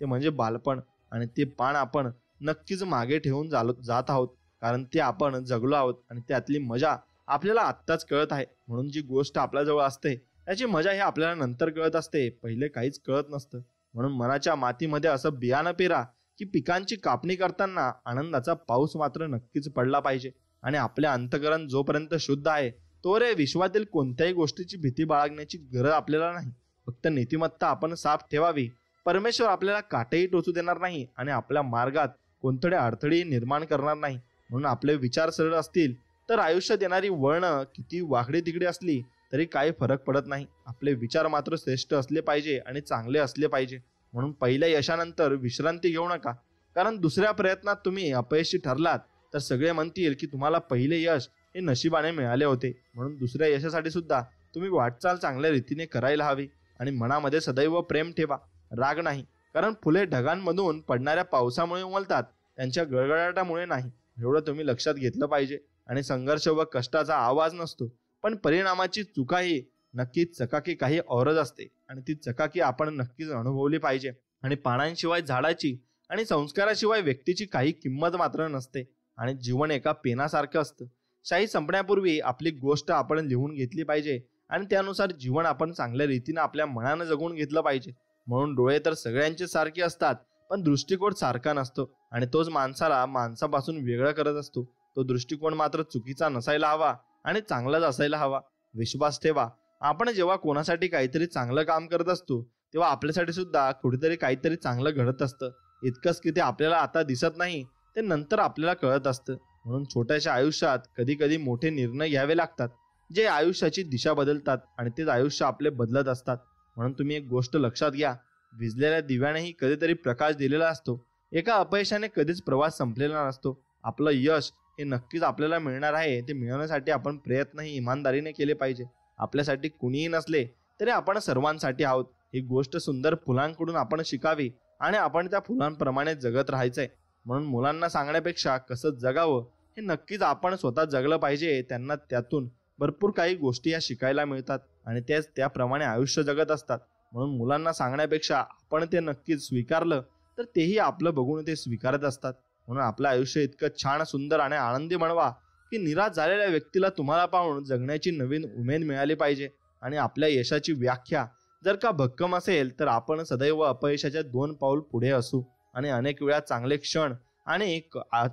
ते म्हणजे बालपण. आणि ते पान आपण नक्कीच मागे ठेवून जात आहोत, कारण ते आपण जगलो आहोत आणि त्यातली मजा आपल्याला आत्ताच कळत आहे. म्हणून जी गोष्ट आपल्याजवळ असते त्याची मजा ही आपल्याला नंतर कळत असते, पहिले काहीच कळत नसतं. म्हणून मनाच्या मातीमध्ये असं बियाणं पेरा की पिकांची कापणी करताना आनंदाचा पाऊस मात्र नक्कीच पडला पाहिजे. आणि आपले अंतःकरण जोपर्यंत शुद्ध आहे तोवर विश्वातील कोणत्याही गोष्टीची भीती बाळगण्याची गरज आपल्याला नाही. फक्त नीतिमत्ता आपण साफ ठेवावी. परमेश्वर आपल्याला काटेही टोचू देणार नाही आणि आपल्या मार्गात कोणतडे अडथळे निर्माण करणार नाही. म्हणून आपले विचार सरळ असतील तर आयुष्यात येणारी वळणं किती वाकडी तिकडे असली तरी काही फरक पडत नाही. आपले विचार मात्र श्रेष्ठ असले पाहिजे आणि चांगले असले पाहिजे. म्हणून पहिल्या यशानंतर विश्रांती घेऊ नका, कारण दुसऱ्या प्रयत्नात तुम्ही अपयशी ठरलात तर सगळे म्हणतील की तुम्हाला पहिले यश हे नशिबाने मिळाले होते. म्हणून दुसऱ्या यशासाठी सुद्धा तुम्ही वाटचाल चांगल्या रीतीने करायला हवी. आणि मनामध्ये सदैव प्रेम ठेवा, राग नाही. कारण फुले ढगांमधून पडणाऱ्या पावसामुळे उमलतात, त्यांच्या गळगळाटामुळे नाही. एवढं तुम्ही लक्षात घेतलं पाहिजे. आणि संघर्ष व कष्टाचा आवाज नसतो, पण परिणामाची चुकाही नक्कीच चकाकी काही औरच असते आणि ती चकाकी आपण नक्कीच अनुभवली पाहिजे. आणि पानांशिवाय झाडाची आणि संस्काराशिवाय व्यक्तीची काही किंमत मात्र नसते. आणि जीवन एका पेनासारखं असतं. शाही संपण्यापूर्वी आपली गोष्ट आपण लिहून घेतली पाहिजे आणि त्यानुसार जीवन आपण चांगल्या रीतीने आपल्या मनानं जगून घेतलं पाहिजे. म्हणून डोळे तर सगळ्यांचे सारखे असतात, पण दृष्टिकोन सारखा नसतो आणि तोच माणसाला माणसापासून वेगळा करत असतो. तो दृष्टिकोन मात्र चुकीचा नसायला हवा आणि चांगलाच असायला हवा. विश्वास ठेवा, आपण जेव्हा कोणासाठी काहीतरी चांगलं काम करत असतो तेव्हा आपल्यासाठी सुद्धा कुठेतरी काहीतरी चांगलं घडत असतं. इतकंच की ते आपल्याला आता दिसत नाही, ते नंतर आपल्याला कळत असतं. म्हणून छोट्याशा आयुष्यात कधी कधी मोठे निर्णय घ्यावे लागतात, जे आयुष्याची दिशा बदलतात आणि तेच आयुष्य आपले बदलत असतात. म्हणून तुम्ही एक गोष्ट लक्षात घ्या, विझलेल्या दिव्यानेही कधीतरी प्रकाश दिलेला असतो. एका अपयशाने कधीच प्रवास संपलेला नसतो. आपलं यश हे नक्कीच आपल्याला मिळणार आहे. ते मिळवण्यासाठी आपण प्रयत्नही इमानदारीने केले पाहिजे. आपल्यासाठी कुणीही नसले तरी आपण सर्वांसाठी आहोत. ही गोष्ट सुंदर फुलांकडून आपण शिकावी आणि आपण त्या फुलांप्रमाणे जगत राहायचंय. म्हणून मुलांना सांगण्यापेक्षा कसं जगावं हे नक्कीच आपण स्वतः जगलं पाहिजे. त्यांना त्यातून भरपूर काही गोष्टी या शिकायला मिळतात आणि तेच त्याप्रमाणे आयुष्य जगत असतात. म्हणून मुलांना सांगण्यापेक्षा आपण ते नक्कीच स्वीकारलं तर तेही आपलं बघून ते स्वीकारत असतात. म्हणून आपलं आयुष्य इतकं छान, सुंदर आणि आनंदी बनवा की निराश झालेल्या व्यक्तीला तुम्हाला पाहून जगण्याची नवीन उमेद मिळाली पाहिजे. आणि आपल्या यशाची व्याख्या जर का भक्कम असेल तर आपण सदैव अपयशाच्या 2 पाऊल पुढे असू. आणि अनेक वेळा चांगले क्षण आणि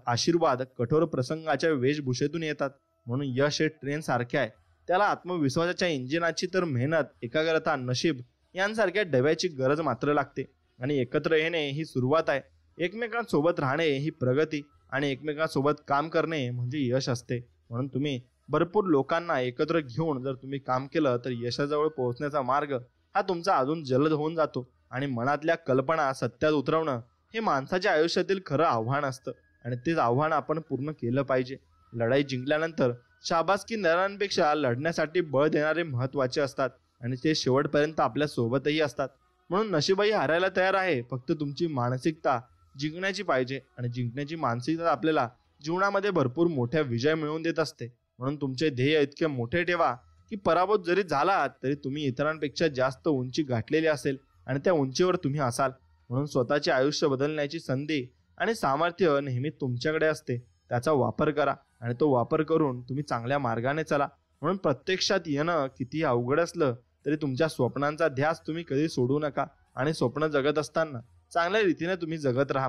आशीर्वाद कठोर प्रसंगाच्या वेशभूषेतून येतात. म्हणून यश हे ट्रेन सारखे आहे, त्याला आत्मविश्वासाच्या इंजिनाची तर मेहनत, एकाग्रता, नशीब यांसारख्या डब्याची गरज मात्र लागते. आणि एकत्र येणे ही सुरुवात आहे. एकमेकांसोबत राहणे ही प्रगती आणि एकमेकांसोबत काम करणे म्हणजे यश असते. म्हणून तुम्ही भरपूर लोकांना एकत्र घेऊन जर तुम्ही काम केलं तर यशाजवळ पोहोचण्याचा मार्ग हा तुमचा अजून जलद होऊन जातो. आणि मनातल्या कल्पना सत्यात उतरवणं हे माणसाच्या आयुष्यातील खरं आव्हान असतं आणि तेच आव्हान आपण पूर्ण केलं पाहिजे. लढाई जिंकल्यानंतर शाबासकी देणाऱ्यांपेक्षा लढण्यासाठी बळ देणारे महत्त्वाचे असतात आणि ते शेवटपर्यंत आपल्या सोबतही असतात. म्हणून नशीबही हारायला तयार आहे, फक्त तुमची मानसिकता जिंकण्याची पाहिजे. आणि जिंकण्याची मानसिकता आपल्याला जीवनामध्ये भरपूर मोठ्या विजय मिळवून देत असते. म्हणून तुमचे ध्येय इतके मोठे ठेवा की पराभूत जरी झालात तरी तुम्ही इतरांपेक्षा जास्त उंची गाठलेली असेल आणि त्या उंचीवर तुम्ही असाल. म्हणून स्वतःचे आयुष्य बदलण्याची संधी आणि सामर्थ्य नेहमी तुमच्याकडे असते. त्याचा वापर करा आणि तो वापर करून तुम्ही चांगल्या मार्गाने चला. म्हणून प्रत्यक्षात येणं किती अवघड असलं तरी तुमच्या स्वप्नांचा ध्यास तुम्ही कधी सोडू नका आणि स्वप्न जगत असताना चांगल्या रीतीने तुम्ही जगत राहा.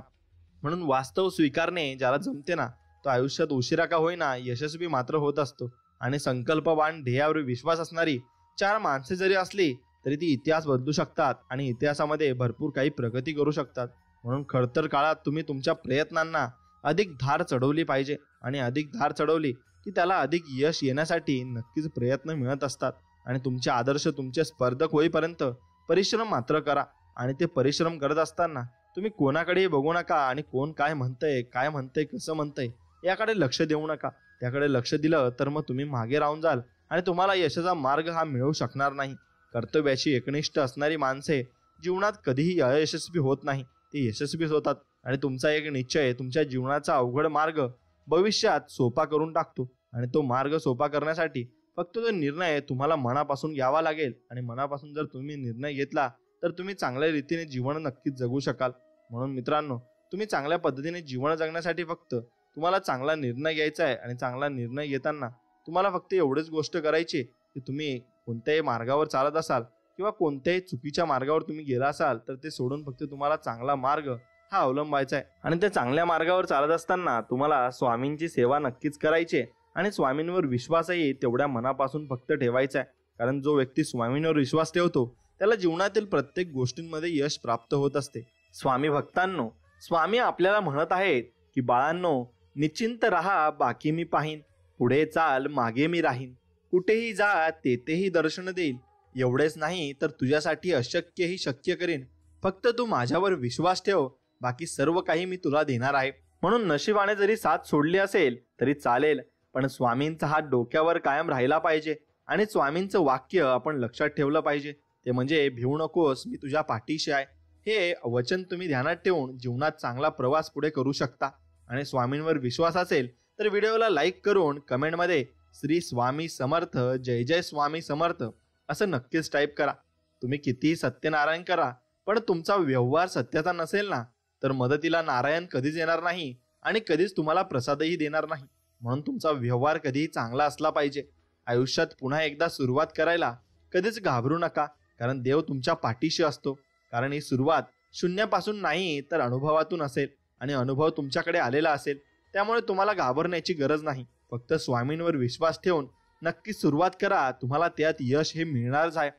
म्हणून वास्तव स्वीकारणे ज्याला जमते ना तो आयुष्यात उशिरा का होईना यशस्वी मात्र होत असतो. आणि संकल्पवान, ध्येयावर विश्वास असणारी 4 माणसे जरी असली तरी ती इतिहास बदलू शकतात आणि इतिहासामध्ये भरपूर काही प्रगती करू शकतात. म्हणून खडतर काळात तुम्ही तुमच्या प्रयत्नांना अधिक धार चढवली पाहिजे आणि अधिक धार चढवली की त्याला अधिक यश येण्यासाठी नक्कीच प्रयत्न मिळत असतात. आणि तुमचे आदर्श तुमचे स्पर्धक होईपर्यंत परिश्रम मात्र करा. आणि ते परिश्रम करत असताना तुम्ही कोणाकडेही बघू नका आणि कोण काय म्हणतंय कसं म्हणतंय याकडे लक्ष देऊ नका. त्याकडे लक्ष दिलं तर मग तुम्ही मागे राहून जाल आणि तुम्हाला यशाचा मार्ग हा मिळू शकणार नाही. कर्तव्याशी एकनिष्ठ असणारी माणसे जीवनात कधीही अयशस्वी होत नाही, ते यशस्वी होतात. आणि तुमचा एक निश्चय तुमच्या जीवनाचा अवघड मार्ग भविष्यात सोपा करून टाकतो. आणि तो मार्ग सोपा करण्यासाठी फक्त तो निर्णय तुम्हाला मनापासून घ्यावा लागेल. आणि मनापासून जर तुम्ही निर्णय घेतला तर तुम्ही चांगल्या रीतीने जीवन नक्कीच जगू शकाल. म्हणून मित्रांनो, तुम्ही चांगल्या पद्धतीने जीवन जगण्यासाठी फक्त तुम्हाला चांगला निर्णय घ्यायचा आहे. आणि चांगला निर्णय घेताना तुम्हाला फक्त एवढीच गोष्ट करायची की तुम्ही कोणत्याही मार्गावर चालत असाल किंवा कोणत्याही चुकीच्या मार्गावर तुम्ही गेला असाल तर ते सोडून फक्त तुम्हाला चांगला मार्ग हा अवलंबायचा आहे. आणि त्या चांगल्या मार्गावर चालत असताना तुम्हाला स्वामींची सेवा नक्कीच करायची आहे. आणि स्वामींवर विश्वासही तेवढ्या मनापासून फक्त ठेवायचा आहे. कारण जो व्यक्ती स्वामींवर विश्वास ठेवतो त्याला जीवनातील प्रत्येक गोष्टींमध्ये यश प्राप्त होत असते. स्वामी भक्तांनो, स्वामी आपल्याला म्हणत आहेत की बाळांनो, निश्चिंत राहा, बाकी मी पाहीन. पुढे चाल, मागे मी राहीन. कुठेही जा, तेथेही दर्शन देईल. एवढेच नाही तर तुझ्यासाठी अशक्यही शक्य करीन. फक्त तू माझ्यावर विश्वास ठेव, बाकी सर्व काही मी तुला देणार आहे. म्हणून नशिबाने जरी साथ सोडली असेल तरी चालेल, पण स्वामींचा हात डोक्यावर कायम राहिला पाहिजे. आणि स्वामींचं वाक्य आपण लक्षात ठेवलं पाहिजे, ते म्हणजे भिवू नकोस, मी तुझ्या पाठीशी आहे. हे वचन तुम्ही ध्यानात ठेवून जीवनात चांगला प्रवास पुढे करू शकता. आणि स्वामींवर विश्वास असेल तर व्हिडिओला लाईक करून कमेंटमध्ये श्री स्वामी समर्थ, जय जय स्वामी समर्थ असं नक्कीच टाईप करा. तुम्ही कितीही सत्यनारायण करा, पण तुमचा व्यवहार सत्याचा नसेल ना तर मदतीला नारायण कधीच येणार नाही आणि कधीच तुम्हाला प्रसादही देणार नाही. म्हणून तुमचा व्यवहार कधीही चांगला असला पाहिजे. आयुष्यात पुन्हा एकदा सुरुवात करायला कधीच घाबरू नका, कारण देव तुमच्या पाठीशी असतो. कारण ही सुरुवात शून्यापासून नाही तर अनुभवातून असेल आणि अनुभव तुमच्याकडे आलेला असेल. त्यामुळे तुम्हाला घाबरण्याची गरज नाही. फक्त स्वामींवर विश्वास ठेवून नक्की सुरुवात करा. तुम्हाला त्यात यश हे मिळणारच आहे.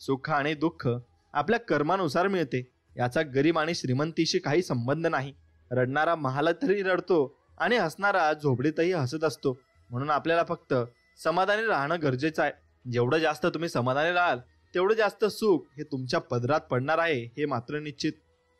सुख आणि दुःख आपल्या कर्मानुसार मिळते, याचा गरीब आणि श्रीमंतीशी काही संबंध नाही. रडणारा महालातही रडतो आणि हसणारा झोपडीतही हसत असतो. म्हणून आपल्याला फक्त समाधानी राहणं गरजेचं आहे. जेवढं जास्त तुम्ही समाधानी राहाल तेवढं जास्त सुख हे तुमच्या पदरात पडणार आहे, हे मात्र निश्चित.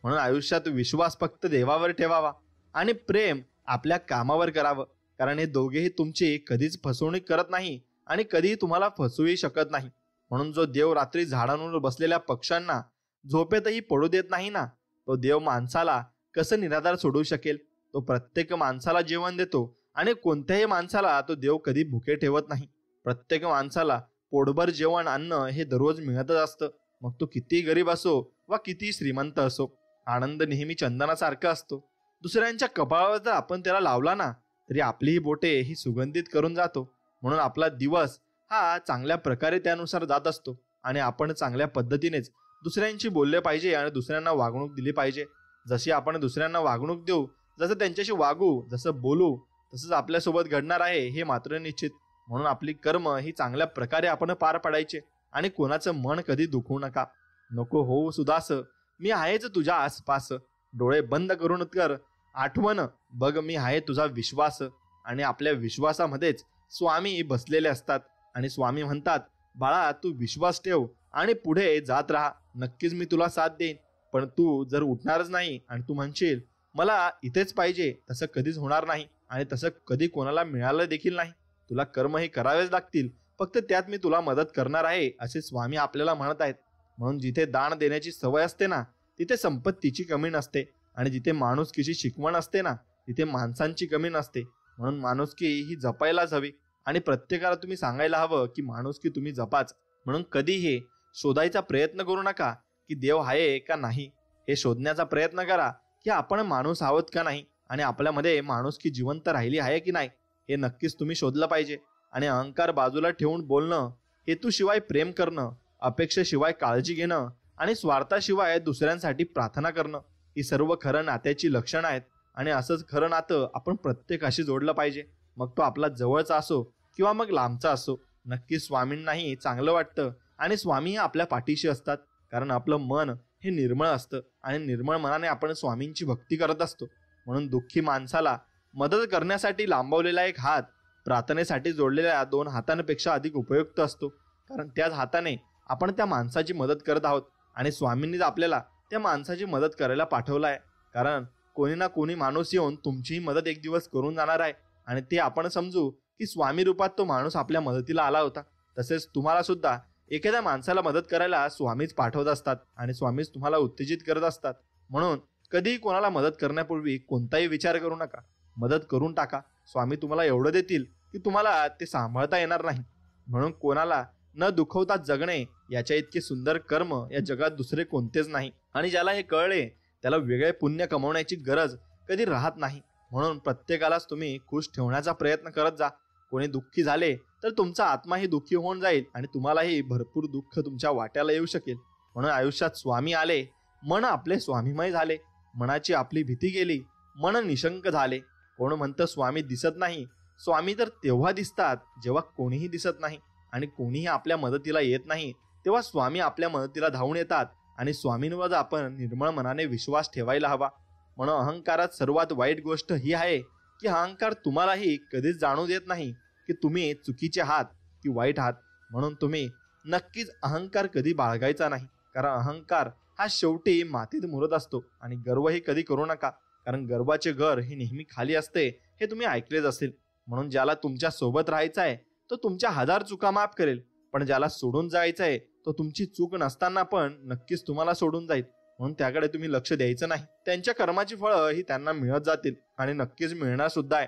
म्हणून आयुष्यात विश्वास फक्त देवावर ठेवावा आणि प्रेम आपल्या कामावर करावं. कारण हे दोघेही तुमची कधीच फसवणूक करत नाही आणि कधीही तुम्हाला फसवूही शकत नाही. म्हणून जो देव रात्री झाडांवर बसलेल्या पक्ष्यांना झोपेतही पडू देत नाही ना, तो देव माणसाला कसं निराधार सोडू शकेल. तो प्रत्येक माणसाला जेवण देतो आणि कोणत्याही माणसाला तो देव कधी भुके ठेवत नाही. प्रत्येक माणसाला पोटभर जेवण अन्न हे दररोज मिळतच असतं. मग तो किती गरीब असो वा किती श्रीमंत असो. आनंद नेहमी चंदनासारखा असतो. दुसऱ्यांच्या कपाळावर जर आपण त्याला लावला ना तरी आपली ही बोटे ही सुगंधित करून जातो. म्हणून आपला दिवस हा चांगल्या प्रकारे त्यानुसार जात असतो आणि आपण चांगल्या पद्धतीनेच दुसऱ्यांशी बोलले पाहिजे आणि दुसऱ्यांना वागणूक दिली पाहिजे. जशी आपण दुसऱ्यांना वागणूक देऊ, जसं त्यांच्याशी वागू, जसं बोलू, तसंच आपल्यासोबत घडणार आहे, हे मात्र निश्चित. म्हणून आपली कर्म ही चांगल्या प्रकारे आपण पार पाडायचे आणि कोणाचं मन कधी दुखवू नका. नको होऊ सुदास, मी आहेच तुझ्या आसपास. डोळे बंद करून कर आठवण, बघ मी आहे तुझा विश्वास. आणि आपल्या विश्वासामध्येच स्वामी बसलेले असतात आणि स्वामी म्हणतात, बाळा तू विश्वास ठेव आणि पुढे जात राहा. नक्कीच मी तुला साथ देईन. पण तू जर उठणारच नाही आणि तू म्हणशील मला इथेच पाहिजे, तसं कधीच होणार नाही आणि तसं कधी कोणाला मिळालं देखील नाही. तुला कर्म हे करावेच लागतील, फक्त त्यात मी तुला मदत करणार आहे, असे स्वामी आपल्याला म्हणत आहेत. म्हणून जिथे दान देण्याची सवय असते ना तिथे संपत्तीची कमी नसते आणि जिथे माणुसकीची शिकवण असते ना तिथे माणसांची कमी नसते. म्हणून माणुसकी ही जपायलाच हवी आणि प्रत्येकाला तुम्ही सांगायला हवं की माणुसकी तुम्ही जपाच. म्हणून कधी हे शोधायचा प्रयत्न करू नका की देव आहे का नाही. हे शोधण्याचा प्रयत्न करा की आपण माणूस आहोत का नाही आणि आपल्यामध्ये माणुसकी जिवंत राहिली आहे की नाही, हे नक्कीच तुम्ही शोधलं पाहिजे. आणि अहंकार बाजूला ठेवून बोलणं, हेतूशिवाय प्रेम करणं, अपेक्षेशिवाय काळजी घेणं आणि स्वार्थाशिवाय दुसऱ्यांसाठी प्रार्थना करणं, ही सर्व खरं नात्याची लक्षणं आहेत. आणि असंच खरं नातं आपण प्रत्येकाशी जोडलं पाहिजे, मग तो आपला जवळचा असो किंवा मग लांबचा असो. नक्कीच स्वामींनाही चांगलं वाटतं आणि स्वामी आपल्या पाठीशी असतात, कारण आपलं मन हे निर्मळ असतं आणि निर्मळ मनाने आपण स्वामींची भक्ती करत असतो. म्हणून दुःखी माणसाला मदत करण्यासाठी लांबवलेला एक हात प्रार्थनेसाठी जोडलेल्या 2 हातांपेक्षा अधिक उपयुक्त असतो, कारण त्याच हाताने आपण त्या माणसाची मदत करत आहोत आणि स्वामींनीच आपल्याला त्या माणसाची मदत करायला पाठवलं आहे. कारण कोणी ना कोणी माणूस येऊन तुमचीही मदत एक दिवस करून जाणार आहे आणि ते आपण समजू की स्वामी रूपात तो माणूस आपल्या मदतीला आला होता. तसेच तुम्हाला सुद्धा एखाद्या माणसाला मदत करायला स्वामीच पाठवत असतात आणि स्वामीच तुम्हाला उत्तेजित करत असतात. म्हणून कधीही कोणाला मदत करण्यापूर्वी कोणताही विचार करू नका, मदत करून टाका. स्वामी तुम्हाला एवढं देतील की तुम्हाला ते सांभाळता येणार नाही. म्हणून कोणाला न दुखवता जगणे याच्या इतके सुंदर कर्म या जगात दुसरे कोणतेच नाही. आणि ज्याला हे कळले त्याला वेगळे पुण्य कमवण्याची गरज कधी राहत नाही. म्हणून प्रत्येकालाच तुम्ही खुश ठेवण्याचा प्रयत्न करत जा. कोणी दुःखी झाले तर तुमचा आत्माही दुःखी होऊन जाईल आणि तुम्हालाही भरपूर दुःख तुमच्या वाट्याला येऊ शकेल. म्हणून आयुष्यात स्वामी आले, मन आपले स्वामीमय झाले, मनाची आपली भीती गेली, मन निशंक झाले. कोण म्हणतं स्वामी दिसत नाही, स्वामी तर तेव्हा दिसतात जेव्हा कोणीही दिसत नाही आणि कोणीही आपल्या मदतीला येत नाही, तेव्हा स्वामी आपल्या मदतीला धावून येतात. आणि स्वामींवर आपण निर्मळ मनाने विश्वास ठेवायला हवा. म्हणून अहंकारात सर्वात वाईट गोष्ट ही आहे की अहंकार तुम्हालाही कधीच जाणू देत नाही की तुम्ही चुकीचे आहात की वाईट आहात. म्हणून तुम्ही नक्कीच अहंकार कधी बाळगायचा नाही, कारण अहंकार हा शेवटी मातीत मुरत असतो. आणि गर्वही कधी करू नका, कारण गर्वाचे घर हे नेहमी खाली असते, हे तुम्ही ऐकलेच असेल. म्हणून ज्याला तुमच्या सोबत राहायचं आहे तो तुमच्या 1000 चुका माफ करेल, पण ज्याला सोडून जायचं आहे तो तुमची चूक नसताना पण नक्कीच तुम्हाला सोडून जाईल. म्हणून त्याकडे तुम्ही लक्ष द्यायचं नाही. त्यांच्या कर्माची फळं ही त्यांना मिळत जातील आणि नक्कीच मिळणार सुद्धा आहे.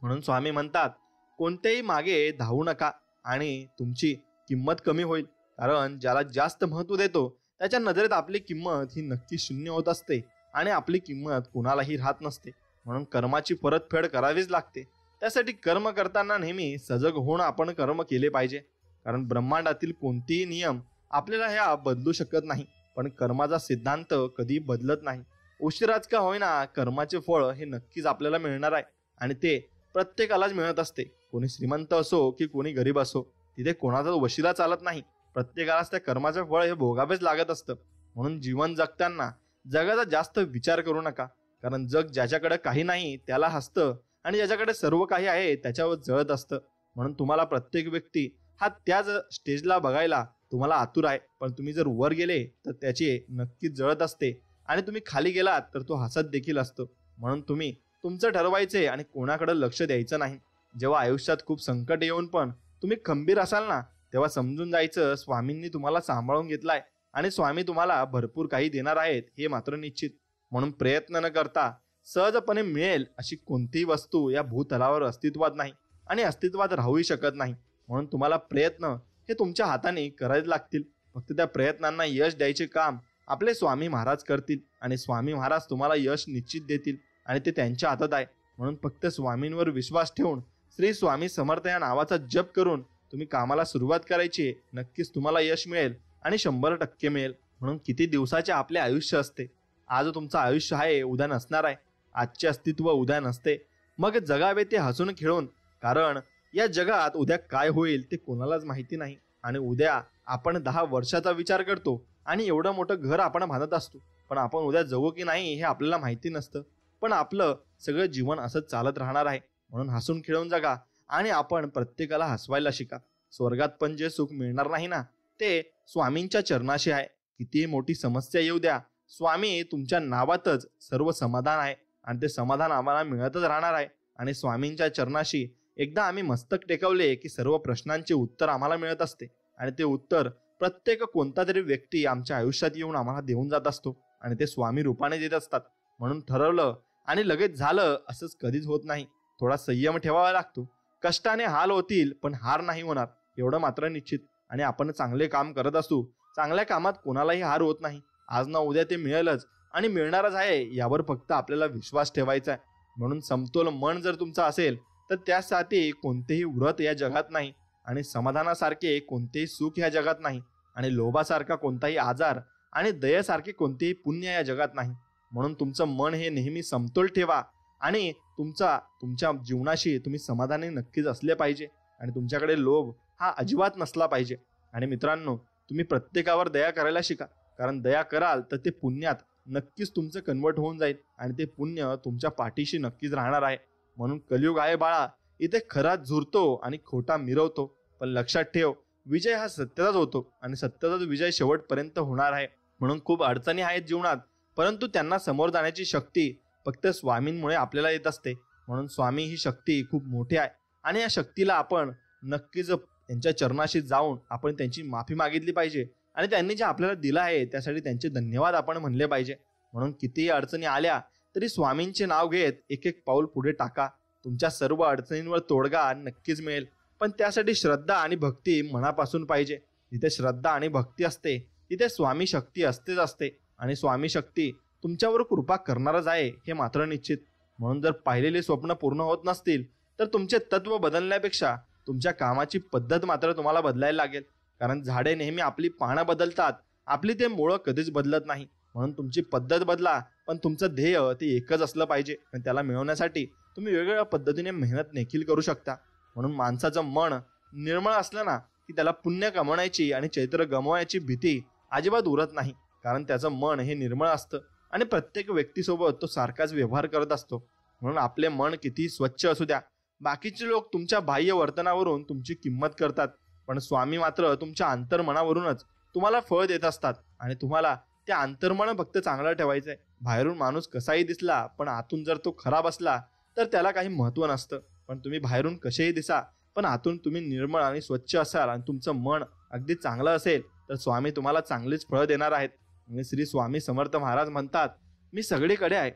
म्हणून स्वामी म्हणतात कोणत्याही मागे धावू नका आणि तुमची किंमत कमी होईल. कारण ज्याला जास्त महत्त्व देतो त्याच्या नजरेत आपली किंमत ही नक्की शून्य होत असते आणि आपली किंमत कुणालाही राहत नसते. म्हणून कर्माची परतफेड करावीच लागते. त्यासाठी कर्म करताना नेहमी सजग होऊन आपण कर्म केले पाहिजे. कारण ब्रह्मांडातील कोणतेही नियम आपल्याला ह्या बदलू शकत नाही, पण कर्माचा सिद्धांत कधी बदलत नाही. उशिराच का होईना कर्माचे फळ हे नक्कीच आपल्याला मिळणार आहे आणि ते प्रत्येकालाच मिळत असते. कोणी श्रीमंत असो की कोणी गरीब असो, तिथे कोणाचा वशिला चालत नाही. प्रत्येकालाच त्या कर्माचे फळ हे भोगावेच लागत असतं. म्हणून जीवन जगताना जगाचा जास्त विचार करू नका, कारण जग ज्याच्याकडे काही नाही त्याला हसतं आणि ज्याच्याकडे सर्व काही आहे त्याच्यावर जळत असतं. म्हणून तुम्हाला प्रत्येक व्यक्ती हा त्याच स्टेजला बघायला तुम्हाला आतुर आहे, पण तुम्ही जर वर गेले तर त्याची नक्कीच जळत असते आणि तुम्ही खाली गेलात तर तो हसत देखील असतो. म्हणून तुम्ही तुमचं ठरवायचे आणि कोणाकडे लक्ष द्यायचं नाही. जेव्हा आयुष्यात खूप संकट येऊन पण तुम्ही खंबीर असाल ना, तेव्हा समजून जायचं स्वामींनी तुम्हाला सांभाळून घेतलाय आणि स्वामी तुम्हाला भरपूर काही देणार आहेत हे मात्र निश्चित. म्हणून प्रयत्न न करता सहजपणे मिळेल अशी कोणतीही वस्तू या भूतलावर अस्तित्वात नाही आणि अस्तित्वात राहूही शकत नाही. म्हणून तुम्हाला प्रयत्न हे तुमच्या हाताने करायला लागतील. फक्त त्या प्रयत्नांना यश द्यायचे काम आपले स्वामी महाराज करतील आणि स्वामी महाराज तुम्हाला यश निश्चित देतील आणि ते त्यांच्या हातात आहे. म्हणून फक्त स्वामींवर विश्वास ठेवून श्री स्वामी समर्थ या नावाचा जप करून तुम्ही कामाला सुरुवात करायची. नक्कीच तुम्हाला यश मिळेल आणि 100% मिळेल. म्हणून किती दिवसाचे आपले आयुष्य असते. आज तुमचं आयुष्य आहे, उद्या नसणार आहे. आजचे अस्तित्व उद्या नसते. मग जगावे ते हसून खेळून, कारण या जगात उद्या काय होईल ते कोणालाच माहिती नाही. आणि उद्या आपण 10 वर्षाचा विचार करतो आणि एवढं मोठं घर आपण बांधत असतो, पण आपण उद्या जगू की नाही हे आपल्याला माहिती नसतं. पण आपलं सगळं जीवन असंच चालत राहणार आहे. म्हणून हसून खेळून जगा आणि आपण प्रत्येकाला हसवायला शिका. स्वर्गात पण जे सुख मिळणार नाही ना, ते स्वामींच्या चरणाशी आहे. कितीही मोठी समस्या येऊ द्या, स्वामी तुमच्या नावातच सर्व समाधान आहे आणि ते समाधान आम्हाला मिळतच राहणार आहे. आणि स्वामींच्या चरणाशी एकदा आम्ही मस्तक टेकवले की सर्व प्रश्नांचे उत्तर आम्हाला मिळत असते आणि ते उत्तर प्रत्येक कोणता तरी व्यक्ती आमच्या आयुष्यात येऊन आम्हाला देऊन जात असतो आणि ते स्वामी रूपाने देत असतात. म्हणून ठरवलं आणि लगेच झालं असंच कधीच होत नाही. थोडा संयम ठेवावा लागतो. कष्टाने हाल होतील पण हार नाही होणार एवढं मात्र निश्चित. आणि आपण चांगले काम करत असू, चांगल्या कामात कोणालाही हार होत नाही. आज ना उद्या ते मिळेलच आणि मिळणारच आहे यावर फक्त आपल्याला विश्वास ठेवायचा आहे. म्हणून समतोल मन जर तुमचं असेल तर त्यासाठी कोणतेही व्रत या जगात नाही आणि समाधानासारखे कोणतेही सुख या जगात नाही आणि लोभासारखा कोणताही आजार आणि दयेसारखे कोणतेही पुण्य या जगात नाही. म्हणून तुमचं मन हे नेहमी समतोल ठेवा आणि तुमच्या जीवनाशी तुम्ही समाधानी नक्कीच असले पाहिजे आणि तुमच्याकडे लोभ हा अजिबात नसला पाहिजे. आणि मित्रांनो, तुम्ही प्रत्येकावर दया करायला शिका, कारण दया कराल तर ते पुण्यात नक्कीच तुमचं कन्वर्ट होऊन जाईल आणि ते पुण्य तुमच्या पाठीशी नक्कीच राहणार आहे. म्हणून कलियुग आहे बाळा, इथे खरा झुरतो आणि खोटा मिरवतो. पण लक्षात ठेव, विजय हा सत्याचाच होतो आणि सत्याचाच विजय शेवटपर्यंत होणार आहे. म्हणून खूप अडचणी आहेत जीवनात, परंतु त्यांना समोर जाण्याची शक्ती फक्त स्वामींमुळे आपल्याला येत असते. म्हणून स्वामी ही शक्ती खूप मोठी आहे आणि या शक्तीला आपण नक्कीच त्यांच्या चरणाशी जाऊन आपण त्यांची माफी मागितली पाहिजे आणि त्यांनी जे आपल्याला दिलं आहे त्यासाठी त्यांचे धन्यवाद आपण म्हणले पाहिजे. म्हणून कितीही अडचणी आल्या तरी स्वामींचे नाव घेत एक एक पाऊल पुढे टाका. तुमच्या सर्व अडचणींवर तोडगा नक्कीच मिळेल, पण त्यासाठी श्रद्धा आणि भक्ती मनापासून पाहिजे. जिथे श्रद्धा आणि भक्ती असते तिथे स्वामी शक्ती असतेच असते आणि स्वामी शक्ती तुमच्यावर कृपा करणारच आहे हे मात्र निश्चित. म्हणून जर पाहिलेले स्वप्न पूर्ण होत नसतील तर तुमचे तत्व बदलण्यापेक्षा तुमच्या कामाची पद्धत मात्र तुम्हाला बदलायला लागेल. कारण झाडे नेहमी आपली पानं बदलतात, आपली ते मुळं कधीच बदलत नाही. म्हणून तुमची पद्धत बदला, पण तुमचं ध्येय ते एकच असलं पाहिजे आणि त्याला मिळवण्यासाठी तुम्ही वेगवेगळ्या पद्धतीने मेहनत देखील करू शकता. म्हणून माणसाचं मन निर्मळ असलं ना की त्याला पुण्य कमवण्याची आणि चैत्र गमवायची भीती अजिबात उरत नाही, कारण त्याचं मन हे निर्मळ असतं आणि प्रत्येक व्यक्तीसोबत तो सारखाच व्यवहार करत असतो. म्हणून आपले मन किती स्वच्छ असू द्या, बाकीचे लोक तुमच्या बाह्य वर्तनावरून तुमची किंमत करतात, पण स्वामी मात्र तुमच्या अंतर्मनावरूनच तुम्हाला फळ देत असतात आणि तुम्हाला ते अंतर्मन फक्त चांगलं ठेवायचंय. बाहेरून माणूस कसाही दिसला पण आतून जर तो खराब असला तर त्याला काही महत्व नसतं. पण तुम्ही बाहेरून कसेही दिसा पण आतून तुम्ही निर्मळ आणि स्वच्छ असाल आणि तुमचं मन अगदी चांगलं असेल तर स्वामी तुम्हाला चांगलीच फळं देणार आहेत. आणि श्री स्वामी समर्थ महाराज म्हणतात, मी सगळीकडे आहे,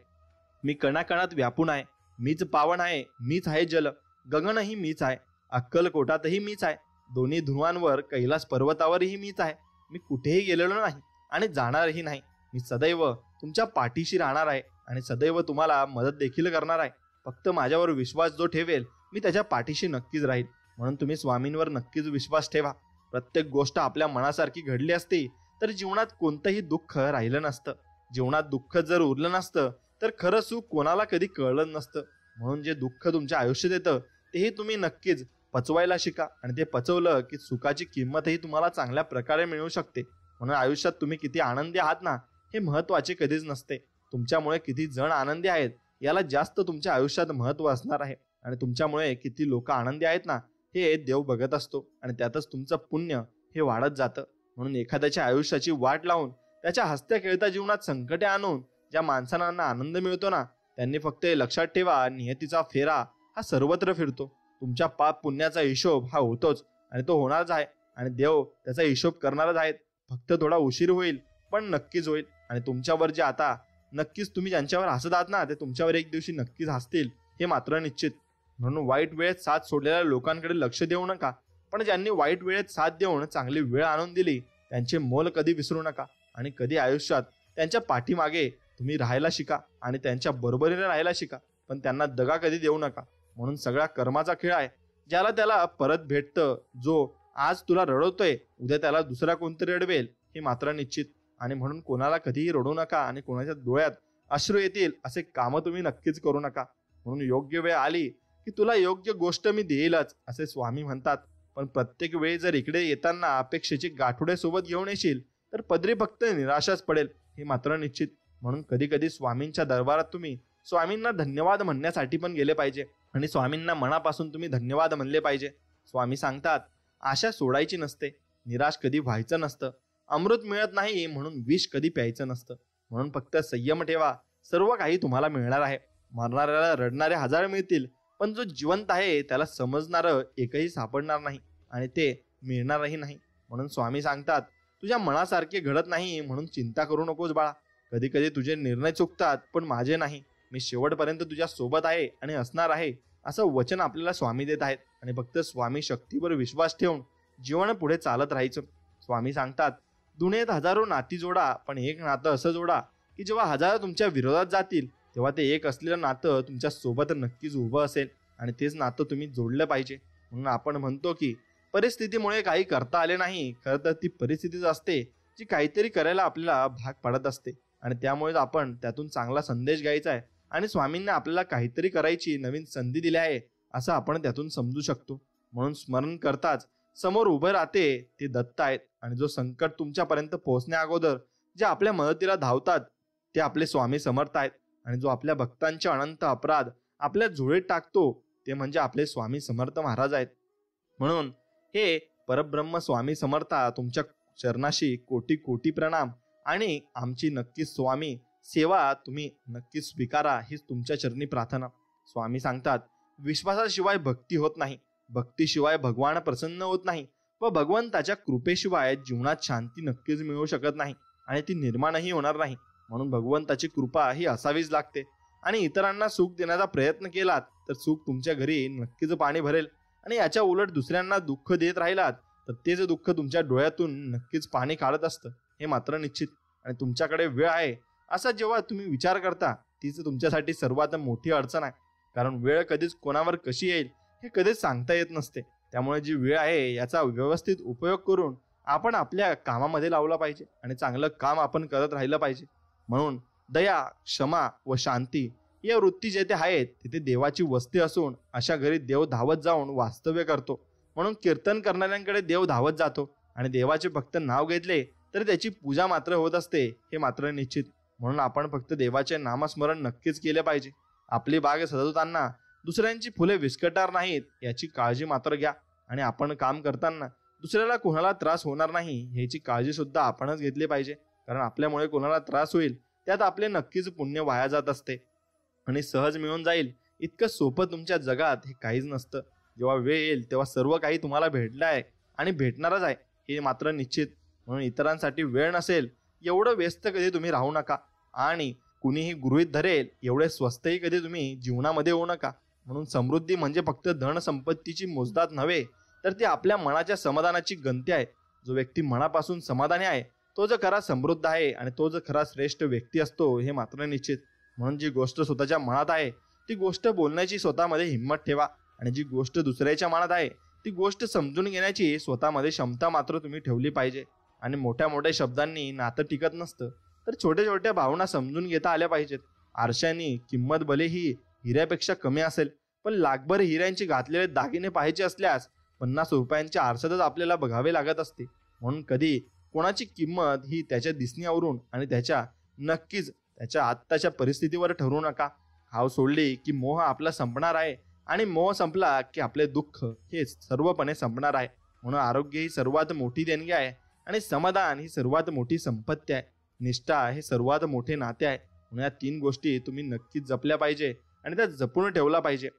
मी कणाकणात व्यापून आहे, मीच पावन आहे, मीच आहे जल, गगनही मीच आहे, अक्कलकोटातही मीच आहे, दोन्ही ध्रुवांवर कैलास पर्वतावरही मीच आहे. मी कुठेही गेलेलो नाही आणि जाणारही नाही. मी सदैव तुमच्या पाठीशी राहणार आहे आणि सदैव तुम्हाला मदत देखील करणार आहे. फक्त माझ्यावर विश्वास जो ठेवेल मी त्याच्या पाठीशी नक्कीच राहील. म्हणून तुम्ही स्वामींवर नक्कीच विश्वास ठेवा. प्रत्येक गोष्ट आपल्या मनासारखी घडली असती तर जीवनात कोणतंही दुःख राहिलं नसतं. जीवनात दुःख जर उरलं नसतं तर खरं सुख कोणाला कधी कळलं नसतं. म्हणून जे दुःख तुमच्या आयुष्यात येतं तेही तुम्ही नक्कीच पचवायला शिका आणि ते पचवलं की सुखाची किंमतही तुम्हाला चांगल्या प्रकारे मिळू शकते. म्हणून आयुष्यात तुम्ही किती आनंदी आहात ना हे महत्वाचे कधीच नसते. तुमच्यामुळे किती जण आनंदी आहेत याला जास्त तुमच्या आयुष्यात महत्व असणार आहे आणि तुमच्यामुळे किती लोक आनंदी आहेत ना हे देव बघत असतो आणि त्यातच तुमचं पुण्य हे वाढत जातं. म्हणून एखाद्याच्या आयुष्याची वाट लावून त्याच्या हसत्या खेळत्या जीवनात संकटे आणून ज्या माणसांना आनंद मिळतो ना त्यांनी फक्त हे लक्षात ठेवा, नियतीचा फेरा हा सर्वत्र फिरतो. तुमच्या पाप पुण्याचा हिशोब हा होतोच आणि तो होणारच आहे आणि देव त्याचा हिशोब करणारच आहेत. फक्त थोडा उशीर होईल पण नक्कीच होईल. आणि तुमच्यावर जे आता नक्कीच तुम्ही ज्यांच्यावर हसत आहात ना ते तुमच्यावर एक दिवशी नक्कीच हसतील हे मात्र निश्चित. म्हणून वाईट वेळेत साथ सोडलेल्या लोकांकडे लक्ष देऊ नका, पण ज्यांनी वाईट वेळेत साथ देऊन चांगली वेळ आणून दिली त्यांचे मोल कधी विसरू नका आणि कधी आयुष्यात त्यांच्या पाठीमागे तुम्ही राहायला शिका आणि त्यांच्या बरोबरीने राहायला शिका, पण त्यांना दगा कधी देऊ नका. म्हणून सगळा कर्माचा खेळ आहे, ज्याला त्याला परत भेटतं. जो आज तुला रडवतोय उद्या त्याला दुसरा कोणतरी रडवेल हे मात्र निश्चित. आणि म्हणून कोणाला कधीही रडू नका आणि कोणाच्या डोळ्यात अश्रू येतील असे कामं तुम्ही नक्कीच करू नका. म्हणून योग्य वेळ आली की तुला योग्य गोष्ट मी देईलच असे स्वामी म्हणतात. पण प्रत्येक वेळी जर इकडे येताना अपेक्षेची गाठोडे सोबत घेऊन येशील तर पदरी फक्त निराशाच पडेल हे मात्र निश्चित. म्हणून कधी कधी स्वामींच्या दरबारात तुम्ही स्वामींना धन्यवाद म्हणण्यासाठी पण गेले पाहिजे आणि स्वामींना मनापासून तुम्ही धन्यवाद म्हणले पाहिजे. स्वामी सांगतात, आशा सोडायची नसते, निराश कधी व्हायचं नसतं, अमृत मिळत नाही म्हणून विष कधी प्यायचं नसतं. म्हणून फक्त संयम ठेवा, सर्व काही तुम्हाला मिळणार आहे. मरणाऱ्याला रडणारे हजार मिळतील पण जो जिवंत आहे त्याला समजणारं एकही सापडणार नाही आणि ते मिळणारही नाही. म्हणून स्वामी सांगतात, तुझ्या मनासारखे घडत नाही म्हणून चिंता करू नकोस बाळा. कधी कधी तुझे निर्णय चुकतात पण माझे नाही. मी शेवटपर्यंत तुझ्या सोबत आहे आणि असणार आहे असं वचन आपल्याला स्वामी देत आहेत आणि फक्त स्वामी शक्तीवर विश्वास ठेवून जीवन पुढे चालत राहायचं. स्वामी सांगतात, दुनियेत हजारो नाती जोडा पण एक नातं असं जोडा की जेव्हा हजारो तुमच्या विरोधात जातील तेव्हा ते एक असलेलं नातं तुमच्या सोबत नक्कीच उभं असेल आणि तेच नातं तुम्ही जोडलं पाहिजे. म्हणून आपण म्हणतो की परिस्थितीमुळे काही करता आले नाही, खरं तर ती परिस्थितीच असते जी काहीतरी करायला आपल्याला भाग पाडत असते आणि त्यामुळेच आपण त्यातून चांगला संदेश घ्यायचा आहे आणि स्वामींनी आपल्याला काहीतरी करायची नवीन संधी दिली आहे असं आपण त्यातून समजू शकतो. म्हणून स्मरण करताच समोर उभे राहते ते दत्त आहेत, आणि जो संकट तुमच्यापर्यंत पोहोचण्या अगोदर जे आपल्या मदतीला धावतात ते आपले स्वामी समर्थ आहेत. आणि जो आपल्या भक्तांचे अनंत अपराध आपल्या झोळीत टाकतो ते म्हणजे आपले स्वामी समर्थ महाराज आहेत. म्हणून हे परब्रह्म स्वामी समर्था तुमच्या चरणाशी कोटी कोटी प्रणाम, आणि आमची नक्कीच स्वामी सेवा तुम्ही नक्कीच स्वीकारा हीच तुमच्या चरणी प्रार्थना. स्वामी सांगतात, विश्वासाशिवाय भक्ती होत नाही, भक्तीशिवाय भगवान प्रसन्न होत नाही, व भगवंताच्या कृपेशिवाय जीवनात शांती नक्कीच मिळू शकत नाही आणि ती निर्माणही होणार नाही. म्हणून भगवंताची कृपा ही असावीच लागते. आणि इतरांना सुख देण्याचा प्रयत्न केलात तर सुख तुमच्या घरी नक्कीच पाणी भरेल, आणि याच्या उलट दुसऱ्यांना दुःख देत राहिलात तर तेच दुःख तुमच्या डोळ्यातून नक्कीच पाणी काढत असतं, हे मात्र निश्चित. आणि तुमच्याकडे वेळ आहे असा जेव्हा तुम्ही विचार करता तीच तुमच्यासाठी सर्वात मोठी अडचण आहे. कारण वेळ कधीच कोणावर कशी येईल हे कधीच सांगता येत नसते. त्यामुळे जी वेळ आहे याचा व्यवस्थित उपयोग करून आपण आपल्या कामामध्ये लावला पाहिजे आणि चांगलं काम आपण करत राहिलं पाहिजे. म्हणून दया, क्षमा व शांती या वृत्ती जेथे आहेत तिथे देवाची वस्ती असून अशा घरी देव धावत जाऊन वास्तव्य करतो. म्हणून कीर्तन करणाऱ्यांकडे देव धावत जातो, आणि देवाचे फक्त नाव घेतले तरी त्याची पूजा मात्र होत असते, हे मात्र निश्चित. म्हणून आपण फक्त देवाचे नामस्मरण नक्कीच केले पाहिजे. आपली बाग सजवताना दुसऱ्यांची फुले विस्कटणार नाहीत याची काळजी मात्र घ्या, आणि आपण काम करताना दुसऱ्याला कोणाला त्रास होणार नाही याची काळजी सुद्धा आपणच घेतली पाहिजे. कारण आपल्यामुळे कोणाला त्रास होईल त्यात आपले नक्कीच पुण्य वाया जात असते, आणि सहज मिळून जाईल इतकं सोपं तुमच्या जगात हे काहीच नसतं. जेव्हा वेळ येईल तेव्हा सर्व काही तुम्हाला भेटलं आहे आणि भेटणारच आहे, हे मात्र निश्चित. म्हणून इतरांसाठी वेळ नसेल एवढं व्यस्त कधी तुम्ही राहू नका, आणि कुणीही गृहीत धरेल एवढे स्वस्तही कधी तुम्ही जीवनामध्ये होऊ नका. म्हणून समृद्धी म्हणजे फक्त धन संपत्तीची मोजदाद नव्हे, तर ती आपल्या मनाच्या समाधानाची गंती आहे. जो व्यक्ती मनापासून समाधानी आहे तो जो खरा समृद्ध आहे, आणि तो जो खरा श्रेष्ठ व्यक्ती असतो, हे मात्र निश्चित. म्हणून जी गोष्ट स्वतःच्या मनात आहे ती गोष्ट बोलण्याची स्वतःमध्ये हिंमत ठेवा, आणि जी गोष्ट दुसऱ्याच्या मनात आहे ती गोष्ट समजून घेण्याची स्वतःमध्ये क्षमता मात्र तुम्ही ठेवली पाहिजे. आणि मोठ्या मोठ्या शब्दांनी नातं टिकत नसतं, तर छोट्या छोट्या भावना समजून घेता आल्या पाहिजेत. आरशाने किंमत भलेही हिऱ्यापेक्षा कमी असेल, पण लाखभर हिऱ्यांचे घातलेले दागिने पाहायचे असल्यास 50 रुपयांच्या आरशातच आपल्याला बघावे लागत असते. म्हणून कधी कोणाची किंमत ही त्याच्या दिसण्यावरून आणि नक्कीच त्याच्या आत्ताच्या परिस्थितीवर ठरवू नका. हाव सोडली की मोह आपला संपणार आहे, आणि मोह संपला की आपले दुःख हे सर्वपणे संपणार आहे. म्हणून आरोग्य ही सर्वात मोठी देणगी आहे, आणि समाधान ही सर्वात मोठी संपत्ती आहे. निष्ठा हे सर्वात मोठे नाते आहे. म्हणून या 3 गोष्टी तुम्ही नक्कीच जपल्या पाहिजे आणि त्या जपून ठेवला पाहिजे.